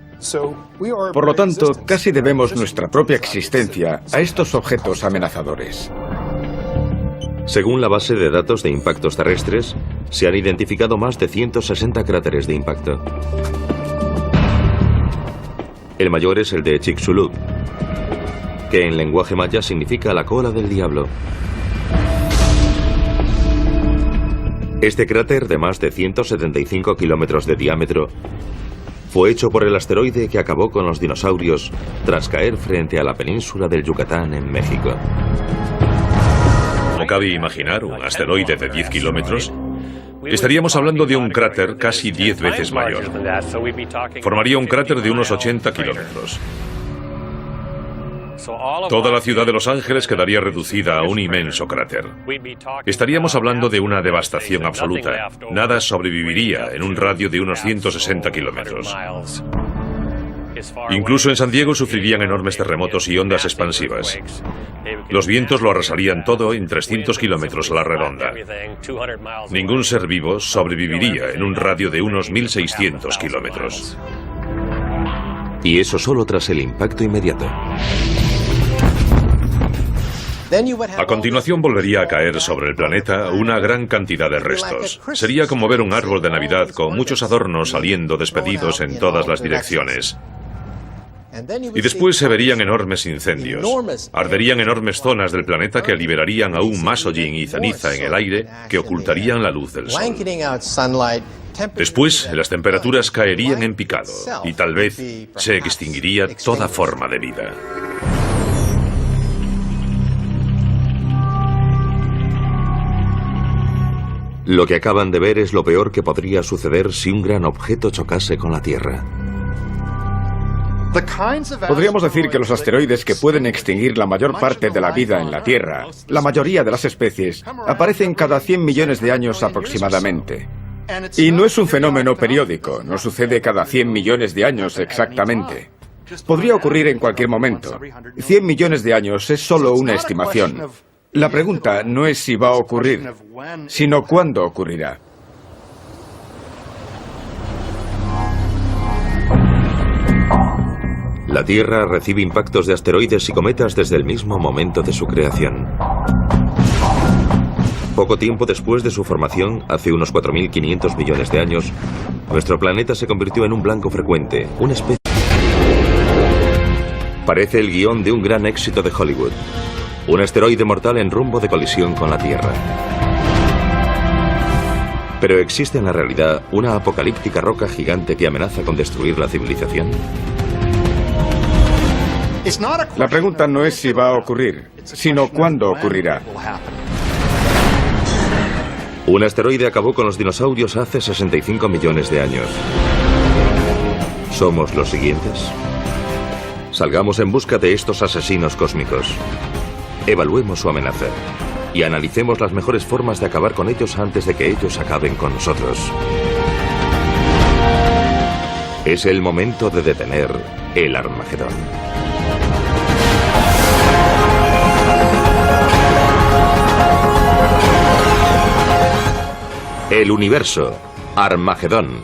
S2: Por lo tanto, casi debemos nuestra propia existencia a estos objetos amenazadores.
S1: Según la base de datos de impactos terrestres, se han identificado más de 160 cráteres de impacto. El mayor es el de Chicxulub, que en lenguaje maya significa la cola del diablo. Este cráter, de más de 175 kilómetros de diámetro, fue hecho por el asteroide que acabó con los dinosaurios tras caer frente a la península del Yucatán en México.
S3: ¿No cabe imaginar un asteroide de 10 kilómetros? Estaríamos hablando de un cráter casi 10 veces mayor. Formaría un cráter de unos 80 kilómetros. Toda la ciudad de Los Ángeles quedaría reducida a un inmenso cráter. Estaríamos hablando de una devastación absoluta. Nada sobreviviría en un radio de unos 160 kilómetros. Incluso en San Diego sufrirían enormes terremotos y ondas expansivas. Los vientos lo arrasarían todo en 300 kilómetros a la redonda. Ningún ser vivo sobreviviría en un radio de unos 1.600 kilómetros.
S1: Y eso solo tras el impacto inmediato.
S3: A continuación volvería a caer sobre el planeta una gran cantidad de restos. Sería como ver un árbol de Navidad con muchos adornos saliendo despedidos en todas las direcciones. Y después se verían enormes incendios. Arderían enormes zonas del planeta que liberarían aún más hollín y ceniza en el aire que ocultarían la luz del sol. Después, las temperaturas caerían en picado y tal vez se extinguiría toda forma de vida.
S1: Lo que acaban de ver es lo peor que podría suceder si un gran objeto chocase con la Tierra.
S2: Podríamos decir que los asteroides que pueden extinguir la mayor parte de la vida en la Tierra, la mayoría de las especies, aparecen cada 100 millones de años aproximadamente. Y no es un fenómeno periódico, no sucede cada 100 millones de años exactamente. Podría ocurrir en cualquier momento. 100 millones de años es solo una estimación. La pregunta no es si va a ocurrir, sino cuándo ocurrirá.
S1: La Tierra recibe impactos de asteroides y cometas desde el mismo momento de su creación. Poco tiempo después de su formación, hace unos 4.500 millones de años, nuestro planeta se convirtió en un blanco frecuente, una especie... Parece el guión de un gran éxito de Hollywood. Un asteroide mortal en rumbo de colisión con la Tierra. Pero ¿existe en la realidad una apocalíptica roca gigante que amenaza con destruir la civilización?
S2: La pregunta no es si va a ocurrir, sino cuándo ocurrirá.
S1: Un asteroide acabó con los dinosaurios hace 65 millones de años. ¿Somos los siguientes? Salgamos en busca de estos asesinos cósmicos. Evaluemos su amenaza y analicemos las mejores formas de acabar con ellos antes de que ellos acaben con nosotros. Es el momento de detener el Armagedón. El universo, Armagedón.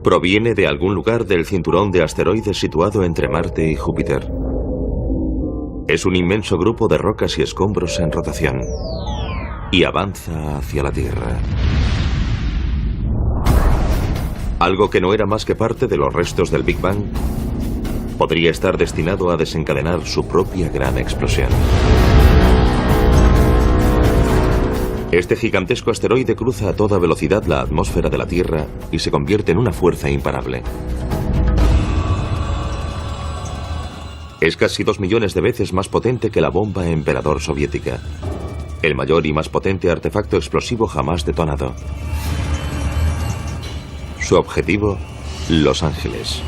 S1: Proviene de algún lugar del cinturón de asteroides situado entre Marte y Júpiter. Es un inmenso grupo de rocas y escombros en rotación y avanza hacia la Tierra. Algo que no era más que parte de los restos del Big Bang podría estar destinado a desencadenar su propia gran explosión. Este gigantesco asteroide cruza a toda velocidad la atmósfera de la Tierra y se convierte en una fuerza imparable. Es casi 2 millones de veces más potente que la bomba Emperador soviética, el mayor y más potente artefacto explosivo jamás detonado. Su objetivo, Los Ángeles.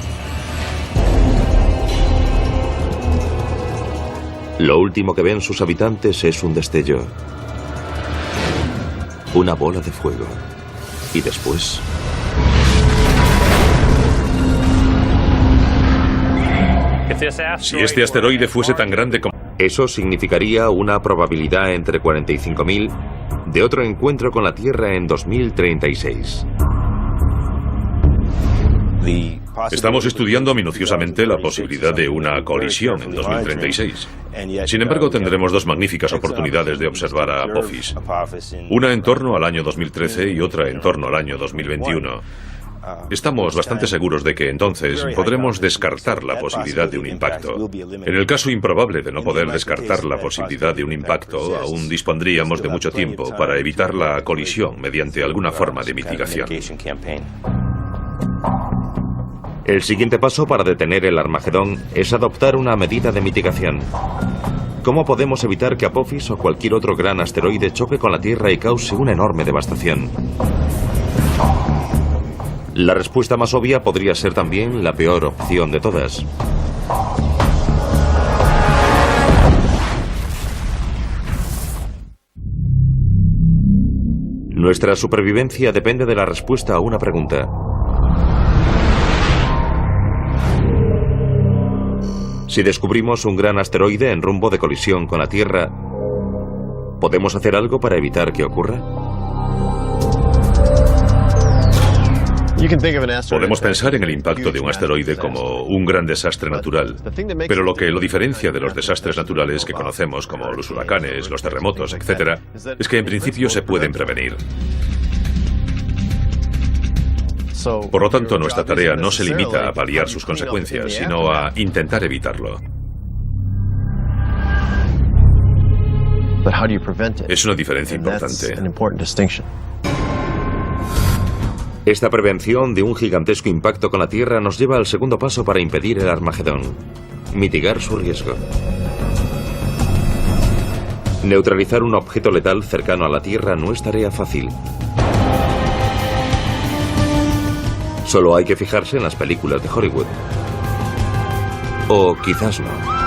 S1: Lo último que ven sus habitantes es un destello. Una bola de fuego. Y después...
S3: Si este asteroide fuese tan grande como...
S1: Eso significaría una probabilidad entre 45.000 de otro encuentro con la Tierra en 2036.
S3: Estamos estudiando minuciosamente la posibilidad de una colisión en 2036. Sin embargo, tendremos dos magníficas oportunidades de observar a Apophis. Una en torno al año 2013 y otra en torno al año 2021. Estamos bastante seguros de que entonces podremos descartar la posibilidad de un impacto. En el caso improbable de no poder descartar la posibilidad de un impacto, aún dispondríamos de mucho tiempo para evitar la colisión mediante alguna forma de mitigación.
S1: El siguiente paso para detener el Armagedón es adoptar una medida de mitigación. ¿Cómo podemos evitar que Apophis o cualquier otro gran asteroide choque con la Tierra y cause una enorme devastación? La respuesta más obvia podría ser también la peor opción de todas. Nuestra supervivencia depende de la respuesta a una pregunta. Si descubrimos un gran asteroide en rumbo de colisión con la Tierra, ¿podemos hacer algo para evitar que ocurra?
S3: Podemos pensar en el impacto de un asteroide como un gran desastre natural, pero lo que lo diferencia de los desastres naturales que conocemos, como los huracanes, los terremotos, etc., es que en principio se pueden prevenir. Por lo tanto, nuestra tarea no se limita a paliar sus consecuencias, sino a intentar evitarlo. Es una diferencia importante.
S1: Esta prevención de un gigantesco impacto con la Tierra nos lleva al segundo paso para impedir el Armagedón: mitigar su riesgo. Neutralizar un objeto letal cercano a la Tierra no es tarea fácil. Solo hay que fijarse en las películas de Hollywood. O quizás no.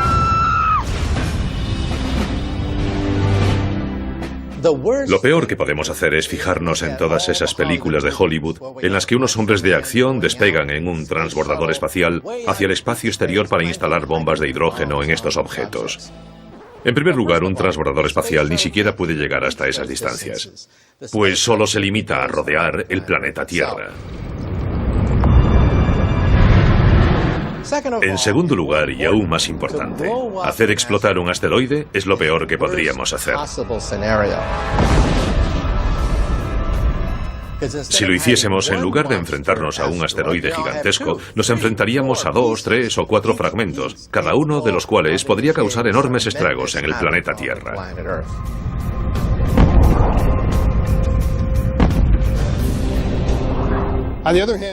S3: Lo peor que podemos hacer es fijarnos en todas esas películas de Hollywood en las que unos hombres de acción despegan en un transbordador espacial hacia el espacio exterior para instalar bombas de hidrógeno en estos objetos. En primer lugar, un transbordador espacial ni siquiera puede llegar hasta esas distancias, pues solo se limita a rodear el planeta Tierra. En segundo lugar, y aún más importante, hacer explotar un asteroide es lo peor que podríamos hacer. Si lo hiciésemos, en lugar de enfrentarnos a un asteroide gigantesco, nos enfrentaríamos a 2, 3 o 4 fragmentos, cada uno de los cuales podría causar enormes estragos en el planeta Tierra.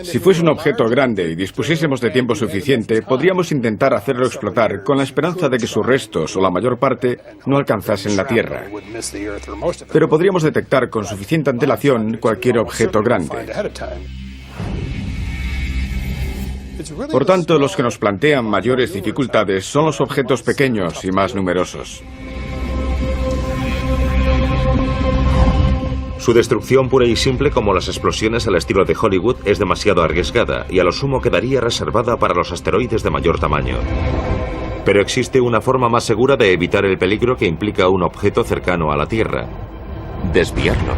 S2: Si fuese un objeto grande y dispusiésemos de tiempo suficiente, podríamos intentar hacerlo explotar con la esperanza de que sus restos, o la mayor parte, no alcanzasen la Tierra. Pero podríamos detectar con suficiente antelación cualquier objeto grande. Por tanto, los que nos plantean mayores dificultades son los objetos pequeños y más numerosos.
S1: Su destrucción pura y simple, como las explosiones al estilo de Hollywood, es demasiado arriesgada y a lo sumo quedaría reservada para los asteroides de mayor tamaño. Pero existe una forma más segura de evitar el peligro que implica un objeto cercano a la Tierra: desviarlo.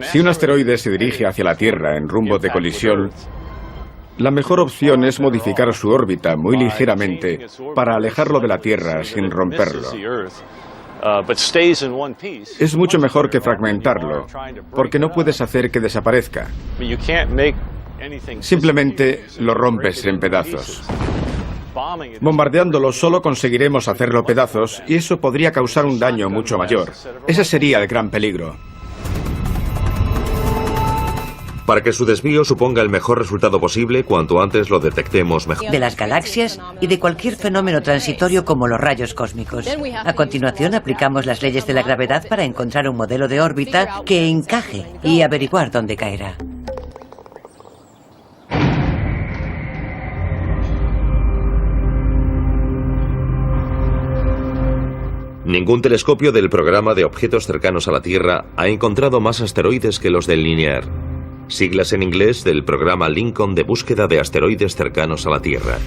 S2: Si un asteroide se dirige hacia la Tierra en rumbo de colisión, la mejor opción es modificar su órbita muy ligeramente para alejarlo de la Tierra sin romperlo. Es mucho mejor que fragmentarlo, porque no puedes hacer que desaparezca. Simplemente lo rompes en pedazos. Bombardeándolo solo conseguiremos hacerlo pedazos y eso podría causar un daño mucho mayor. Ese sería el gran peligro.
S1: Para que su desvío suponga el mejor resultado posible, cuanto antes lo detectemos mejor.
S4: De las galaxias y de cualquier fenómeno transitorio como los rayos cósmicos. A continuación aplicamos las leyes de la gravedad para encontrar un modelo de órbita que encaje y averiguar dónde caerá.
S1: Ningún telescopio del programa de objetos cercanos a la Tierra ha encontrado más asteroides que los del Linear, siglas en inglés del programa Lincoln de búsqueda de asteroides cercanos a la Tierra.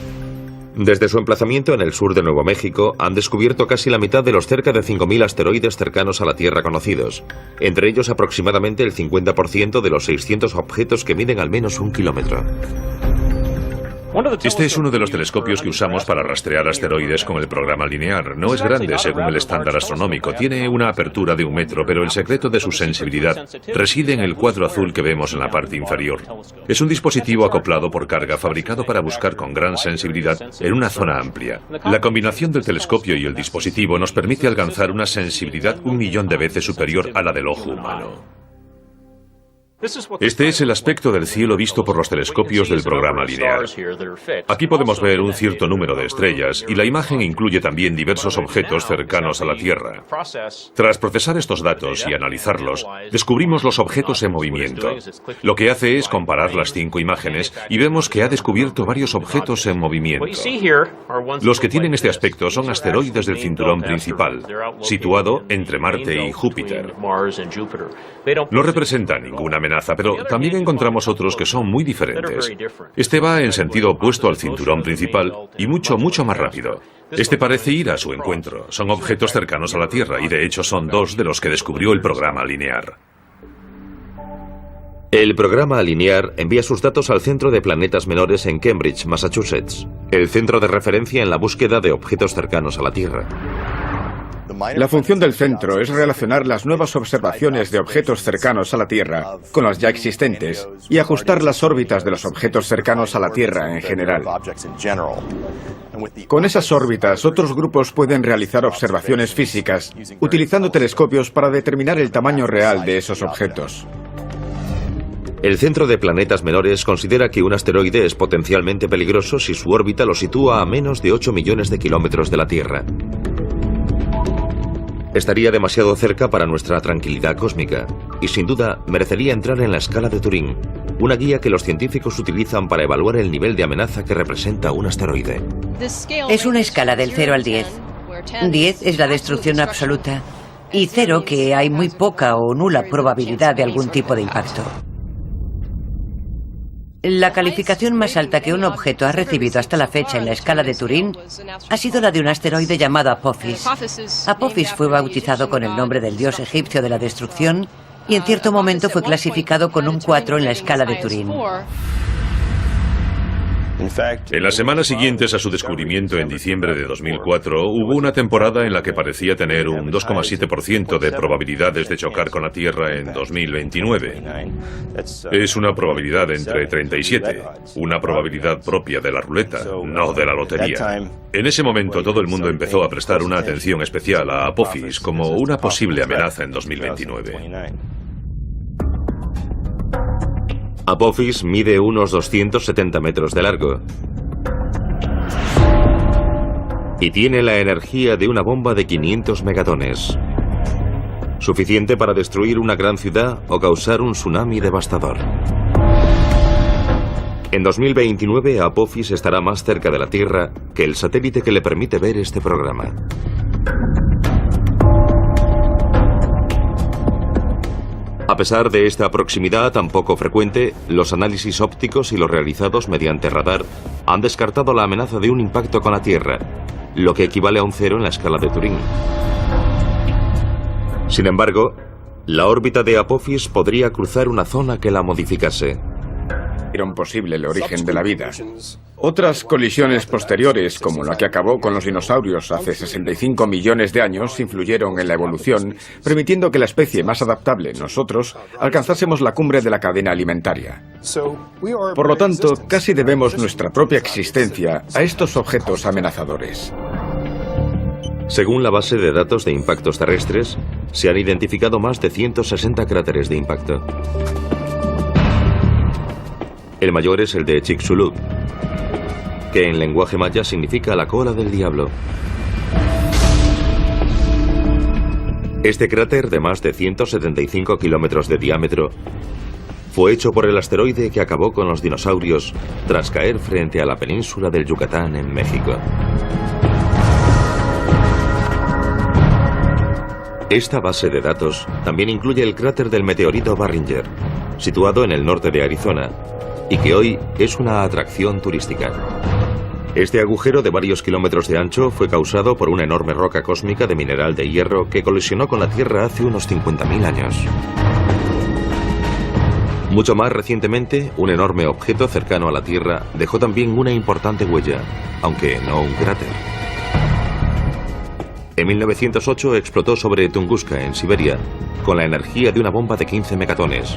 S1: Desde su emplazamiento en el sur de Nuevo México, han descubierto casi la mitad de los cerca de 5.000 asteroides cercanos a la Tierra conocidos, entre ellos aproximadamente el 50% de los 600 objetos que miden al menos 1 kilómetro.
S3: Este es uno de los telescopios que usamos para rastrear asteroides con el programa Linear. No es grande según el estándar astronómico, tiene una apertura de 1 metro, pero el secreto de su sensibilidad reside en el cuadro azul que vemos en la parte inferior. Es un dispositivo acoplado por carga fabricado para buscar con gran sensibilidad en una zona amplia. La combinación del telescopio y el dispositivo nos permite alcanzar una sensibilidad 1.000.000 de veces superior a la del ojo humano. Este es el aspecto del cielo visto por los telescopios del programa Linear. Aquí podemos ver un cierto número de estrellas y la imagen incluye también diversos objetos cercanos a la Tierra. Tras procesar estos datos y analizarlos, descubrimos los objetos en movimiento. Lo que hace es comparar las 5 imágenes y vemos que ha descubierto varios objetos en movimiento. Los que tienen este aspecto son asteroides del cinturón principal, situado entre Marte y Júpiter. No representan ninguna amenaza, pero también encontramos otros que son muy diferentes. Este va en sentido opuesto al cinturón principal y mucho más rápido. Este parece ir a su encuentro. Son objetos cercanos a la Tierra y de hecho son 2 de los que descubrió el programa Linear.
S1: El programa Linear envía sus datos al Centro de Planetas Menores en Cambridge, Massachusetts, el centro de referencia en la búsqueda de objetos cercanos a la Tierra.
S2: La función del centro es relacionar las nuevas observaciones de objetos cercanos a la Tierra con las ya existentes y ajustar las órbitas de los objetos cercanos a la Tierra en general. Con esas órbitas, otros grupos pueden realizar observaciones físicas utilizando telescopios para determinar el tamaño real de esos objetos.
S1: El Centro de Planetas Menores considera que un asteroide es potencialmente peligroso si su órbita lo sitúa a menos de 8 millones de kilómetros de la Tierra. Estaría demasiado cerca para nuestra tranquilidad cósmica y sin duda merecería entrar en la escala de Turing, una guía que los científicos utilizan para evaluar el nivel de amenaza que representa un asteroide.
S4: Es una escala del 0 al 10. 10 es la destrucción absoluta y 0 que hay muy poca o nula probabilidad de algún tipo de impacto. La calificación más alta que un objeto ha recibido hasta la fecha en la escala de Turing ha sido la de un asteroide llamado Apophis. Apophis fue bautizado con el nombre del dios egipcio de la destrucción y en cierto momento fue clasificado con un 4 en la escala de Turing.
S3: En las semanas siguientes a su descubrimiento en diciembre de 2004, hubo una temporada en la que parecía tener un 2,7% de probabilidades de chocar con la Tierra en 2029. Es una probabilidad entre 37, una probabilidad propia de la ruleta, no de la lotería. En ese momento todo el mundo empezó a prestar una atención especial a Apophis como una posible amenaza en 2029.
S1: Apophis mide unos 270 metros de largo y tiene la energía de una bomba de 500 megatones, suficiente para destruir una gran ciudad o causar un tsunami devastador. En 2029, Apophis estará más cerca de la Tierra que el satélite que le permite ver este programa. A pesar de esta proximidad tan poco frecuente, los análisis ópticos y los realizados mediante radar han descartado la amenaza de un impacto con la Tierra, lo que equivale a un 0 en la escala de Turing. Sin embargo, la órbita de Apophis podría cruzar una zona que la modificase.
S2: Hicieron posible el origen de la vida. Otras colisiones posteriores, como la que acabó con los dinosaurios hace 65 millones de años, influyeron en la evolución, permitiendo que la especie más adaptable, nosotros, alcanzásemos la cumbre de la cadena alimentaria. Por lo tanto, casi debemos nuestra propia existencia a estos objetos amenazadores.
S1: Según la base de datos de impactos terrestres, se han identificado más de 160 cráteres de impacto. El mayor es el de Chicxulub, que en lenguaje maya significa la cola del diablo. Este cráter de más de 175 kilómetros de diámetro fue hecho por el asteroide que acabó con los dinosaurios tras caer frente a la península del Yucatán en México. Esta base de datos también incluye el cráter del meteorito Barringer, situado en el norte de Arizona, y que hoy es una atracción turística. Este agujero de varios kilómetros de ancho fue causado por una enorme roca cósmica de mineral de hierro que colisionó con la Tierra hace unos 50.000 años. Mucho más recientemente, un enorme objeto cercano a la Tierra dejó también una importante huella, aunque no un cráter. En 1908 explotó sobre Tunguska, en Siberia, con la energía de una bomba de 15 megatones,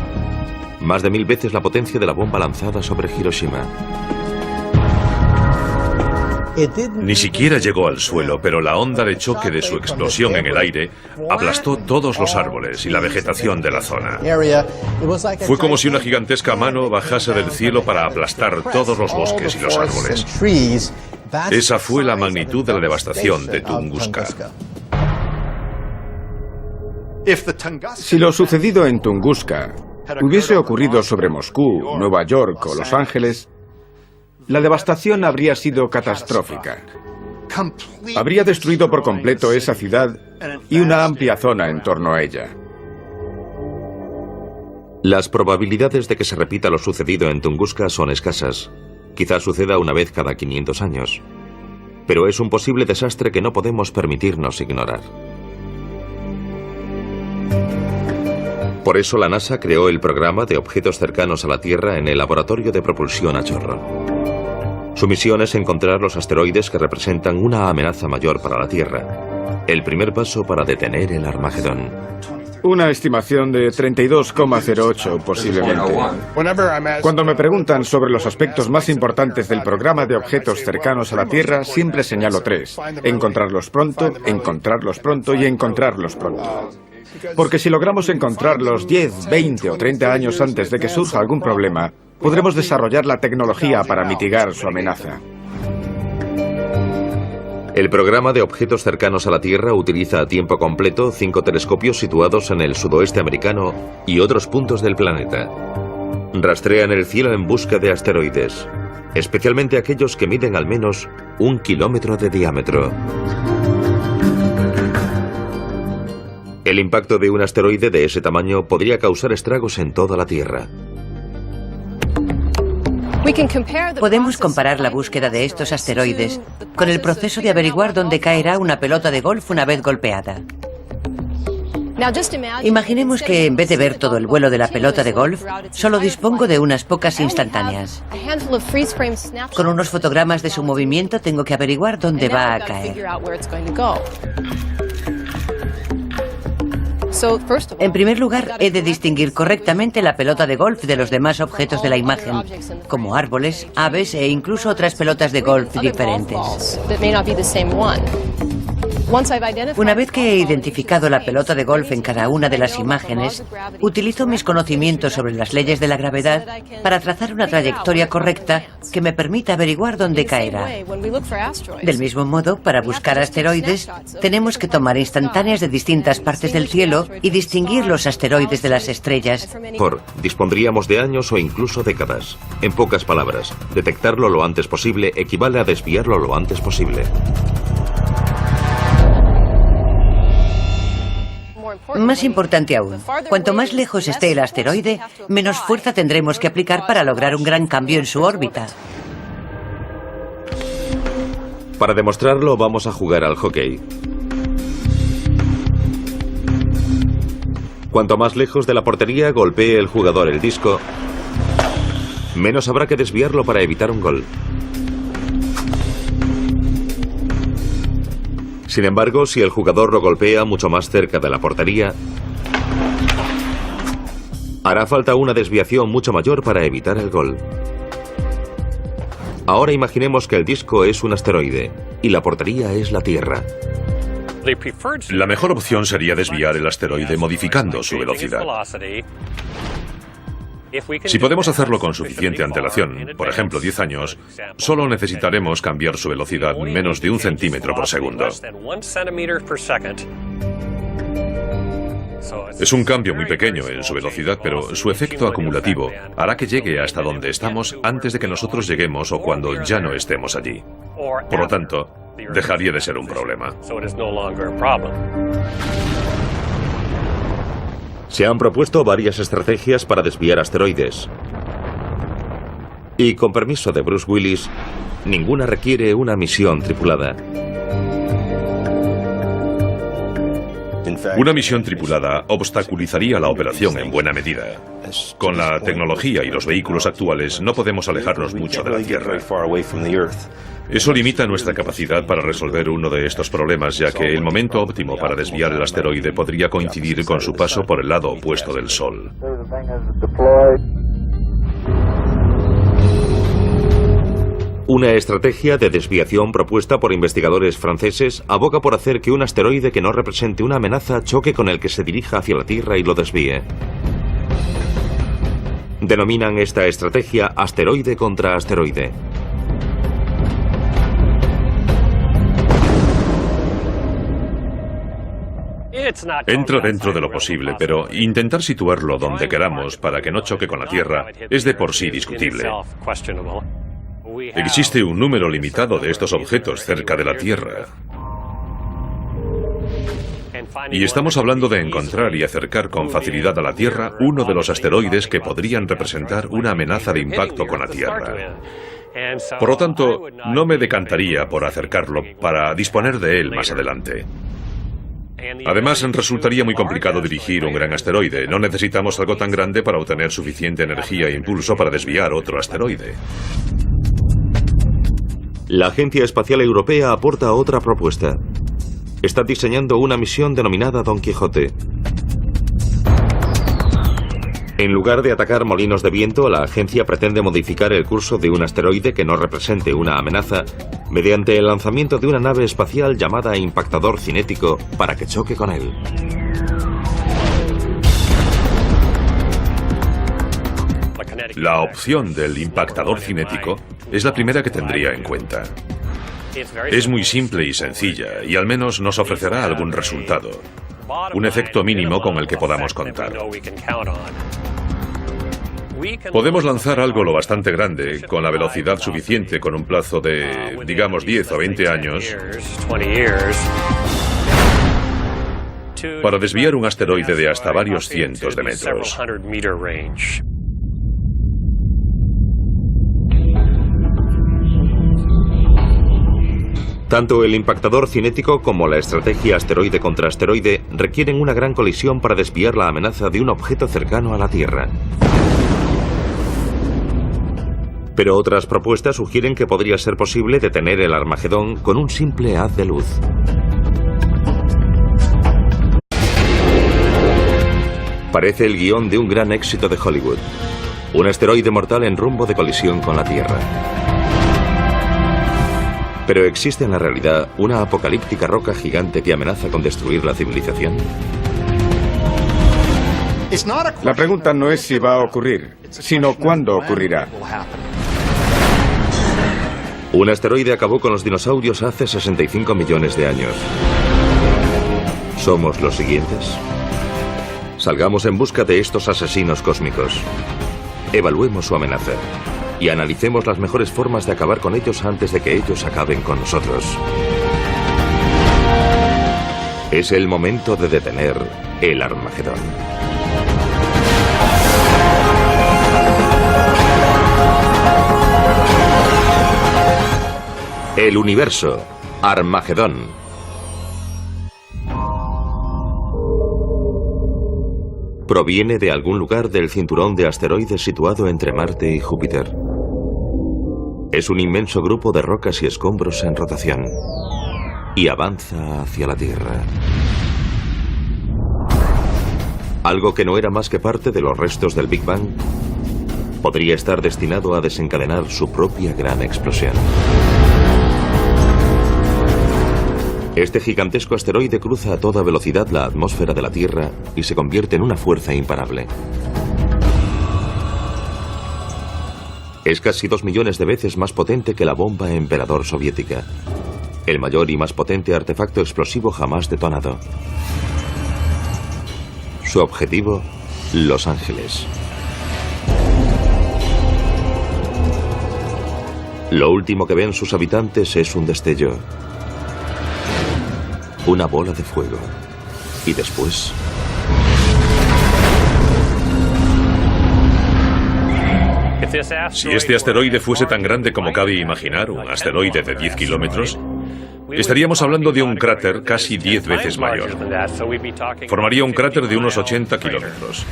S1: más de 1000 veces la potencia de la bomba lanzada sobre Hiroshima.
S3: Ni siquiera llegó al suelo, pero la onda de choque de su explosión en el aire aplastó todos los árboles y la vegetación de la zona. Fue como si una gigantesca mano bajase del cielo para aplastar todos los bosques y los árboles. Esa fue la magnitud de la devastación de Tunguska.
S2: Si lo sucedido en Tunguska hubiese ocurrido sobre Moscú, Nueva York o Los Ángeles, la devastación habría sido catastrófica. Habría destruido por completo esa ciudad y una amplia zona en torno a ella.
S1: Las probabilidades de que se repita lo sucedido en Tunguska son escasas. Quizás suceda una vez cada 500 años. Pero es un posible desastre que no podemos permitirnos ignorar. Por eso la NASA creó el programa de objetos cercanos a la Tierra en el Laboratorio de Propulsión a Chorro. Su misión es encontrar los asteroides que representan una amenaza mayor para la Tierra. El primer paso para detener el Armagedón.
S2: Una estimación de 32,08 posiblemente. Cuando me preguntan sobre los aspectos más importantes del programa de objetos cercanos a la Tierra, siempre señalo 3. Encontrarlos pronto y encontrarlos pronto. Porque si logramos encontrarlos 10, 20 o 30 años antes de que surja algún problema, podremos desarrollar la tecnología para mitigar su amenaza.
S1: El programa de objetos cercanos a la Tierra utiliza a tiempo completo 5 telescopios situados en el sudoeste americano y otros puntos del planeta. Rastrean el cielo en busca de asteroides, especialmente aquellos que miden al menos 1 kilómetro de diámetro. El impacto de un asteroide de ese tamaño podría causar estragos en toda la Tierra.
S4: Podemos comparar la búsqueda de estos asteroides con el proceso de averiguar dónde caerá una pelota de golf una vez golpeada. Imaginemos que en vez de ver todo el vuelo de la pelota de golf, solo dispongo de unas pocas instantáneas. Con unos fotogramas de su movimiento tengo que averiguar dónde va a caer. En primer lugar, he de distinguir correctamente la pelota de golf de los demás objetos de la imagen, como árboles, aves e incluso otras pelotas de golf diferentes. Una vez que he identificado la pelota de golf en cada una de las imágenes, utilizo mis conocimientos sobre las leyes de la gravedad para trazar una trayectoria correcta que me permita averiguar dónde caerá. Del mismo modo, para buscar asteroides, tenemos que tomar instantáneas de distintas partes del cielo y distinguir los asteroides de las estrellas.
S1: Dispondríamos de años o incluso décadas. En pocas palabras, detectarlo lo antes posible equivale a desviarlo lo antes posible.
S4: Más importante aún, cuanto más lejos esté el asteroide, menos fuerza tendremos que aplicar para lograr un gran cambio en su órbita.
S1: Para demostrarlo, vamos a jugar al hockey. Cuanto más lejos de la portería golpee el jugador el disco, menos habrá que desviarlo para evitar un gol. Sin embargo, si el jugador lo golpea mucho más cerca de la portería, hará falta una desviación mucho mayor para evitar el gol. Ahora imaginemos que el disco es un asteroide y la portería es la Tierra.
S3: La mejor opción sería desviar el asteroide modificando su velocidad. Si podemos hacerlo con suficiente antelación, por ejemplo 10 años, solo necesitaremos cambiar su velocidad menos de 1 centímetro por segundo. Es un cambio muy pequeño en su velocidad, pero su efecto acumulativo hará que llegue hasta donde estamos antes de que nosotros lleguemos o cuando ya no estemos allí. Por lo tanto, dejaría de ser un problema.
S1: Se han propuesto varias estrategias para desviar asteroides. Y con permiso de Bruce Willis, ninguna requiere una misión tripulada.
S3: Una misión tripulada obstaculizaría la operación en buena medida. Con la tecnología y los vehículos actuales no podemos alejarnos mucho de la Tierra. Eso limita nuestra capacidad para resolver uno de estos problemas, ya que el momento óptimo para desviar el asteroide podría coincidir con su paso por el lado opuesto del Sol.
S1: Una estrategia de desviación propuesta por investigadores franceses aboga por hacer que un asteroide que no represente una amenaza choque con el que se dirija hacia la Tierra y lo desvíe. Denominan esta estrategia asteroide contra asteroide.
S3: Entra dentro de lo posible, pero intentar situarlo donde queramos para que no choque con la Tierra es de por sí discutible. Existe un número limitado de estos objetos cerca de la Tierra. Y estamos hablando de encontrar y acercar con facilidad a la Tierra uno de los asteroides que podrían representar una amenaza de impacto con la Tierra. Por lo tanto, no me decantaría por acercarlo para disponer de él más adelante. Además, resultaría muy complicado dirigir un gran asteroide. No necesitamos algo tan grande para obtener suficiente energía e impulso para desviar otro asteroide.
S1: La Agencia Espacial Europea aporta otra propuesta. Está diseñando una misión denominada Don Quijote. En lugar de atacar molinos de viento, la agencia pretende modificar el curso de un asteroide que no represente una amenaza mediante el lanzamiento de una nave espacial llamada impactador cinético para que choque con él.
S3: La opción del impactador cinético es la primera que tendría en cuenta. Es muy simple y sencilla, y al menos nos ofrecerá algún resultado. Un efecto mínimo con el que podamos contar. Podemos lanzar algo lo bastante grande, con la velocidad suficiente, con un plazo de, digamos, 10 o 20 años, para desviar un asteroide de hasta varios cientos de metros.
S1: Tanto el impactador cinético como la estrategia asteroide contra asteroide requieren una gran colisión para desviar la amenaza de un objeto cercano a la Tierra. Pero otras propuestas sugieren que podría ser posible detener el Armagedón con un simple haz de luz. Parece el guión de un gran éxito de Hollywood. Un asteroide mortal en rumbo de colisión con la Tierra. Pero ¿existe en la realidad una apocalíptica roca gigante que amenaza con destruir la civilización?
S2: La pregunta no es si va a ocurrir, sino cuándo ocurrirá.
S1: Un asteroide acabó con los dinosaurios hace 65 millones de años. ¿Somos los siguientes? Salgamos en busca de estos asesinos cósmicos. Evaluemos su amenaza. Y analicemos las mejores formas de acabar con ellos antes de que ellos acaben con nosotros. Es el momento de detener el Armagedón. El universo, Armagedón. Proviene de algún lugar del cinturón de asteroides situado entre Marte y Júpiter. Es un inmenso grupo de rocas y escombros en rotación y avanza hacia la Tierra. Algo que no era más que parte de los restos del Big Bang podría estar destinado a desencadenar su propia gran explosión. Este gigantesco asteroide cruza a toda velocidad la atmósfera de la Tierra y se convierte en una fuerza imparable. Es casi 2 millones de veces más potente que la bomba Emperador soviética, el mayor y más potente artefacto explosivo jamás detonado. Su objetivo, Los Ángeles. Lo último que ven sus habitantes es un destello, una bola de fuego, y después
S3: Si este asteroide fuese tan grande como cabe imaginar, un asteroide de 10 kilómetros, estaríamos hablando de un cráter casi 10 veces mayor. Formaría un cráter de unos 80 kilómetros.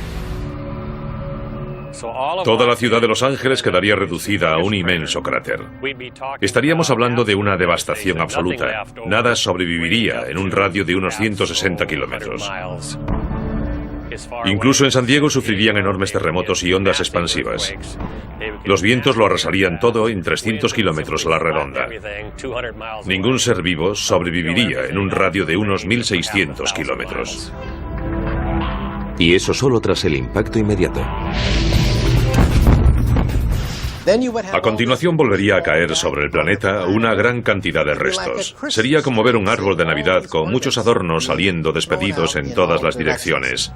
S3: Toda la ciudad de Los Ángeles quedaría reducida a un inmenso cráter. Estaríamos hablando de una devastación absoluta. Nada sobreviviría en un radio de unos 160 kilómetros. Incluso en San Diego sufrirían enormes terremotos y ondas expansivas. Los vientos lo arrasarían todo en 300 kilómetros a la redonda. Ningún ser vivo sobreviviría en un radio de unos 1.600 kilómetros.
S1: Y eso solo tras el impacto inmediato.
S3: A continuación volvería a caer sobre el planeta una gran cantidad de restos. Sería como ver un árbol de Navidad con muchos adornos saliendo despedidos en todas las direcciones.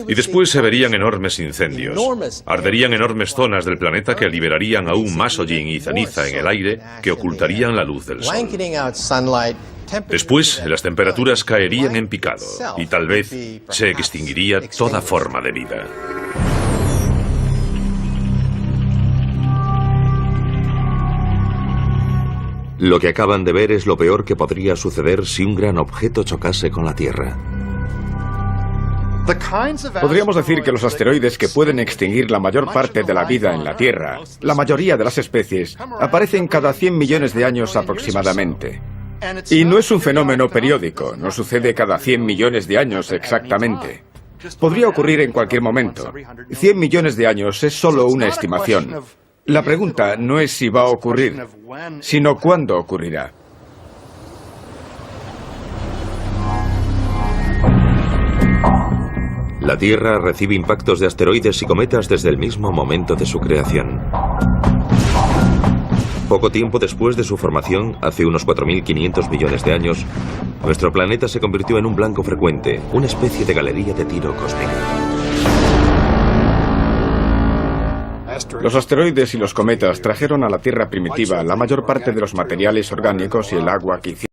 S3: Y después se verían enormes incendios. Arderían enormes zonas del planeta que liberarían aún más hollín y ceniza en el aire que ocultarían la luz del sol. Después, las temperaturas caerían en picado y tal vez se extinguiría toda forma de vida.
S1: Lo que acaban de ver es lo peor que podría suceder si un gran objeto chocase con la Tierra.
S2: Podríamos decir que los asteroides que pueden extinguir la mayor parte de la vida en la Tierra, la mayoría de las especies, aparecen cada 100 millones de años aproximadamente. Y no es un fenómeno periódico, no sucede cada 100 millones de años exactamente. Podría ocurrir en cualquier momento. 100 millones de años es solo una estimación. La pregunta no es si va a ocurrir, sino cuándo ocurrirá.
S1: La Tierra recibe impactos de asteroides y cometas desde el mismo momento de su creación. Poco tiempo después de su formación, hace unos 4.500 millones de años, nuestro planeta se convirtió en un blanco frecuente, una especie de galería de tiro cósmica.
S2: Los asteroides y los cometas trajeron a la Tierra primitiva la mayor parte de los materiales orgánicos y el agua que hicieron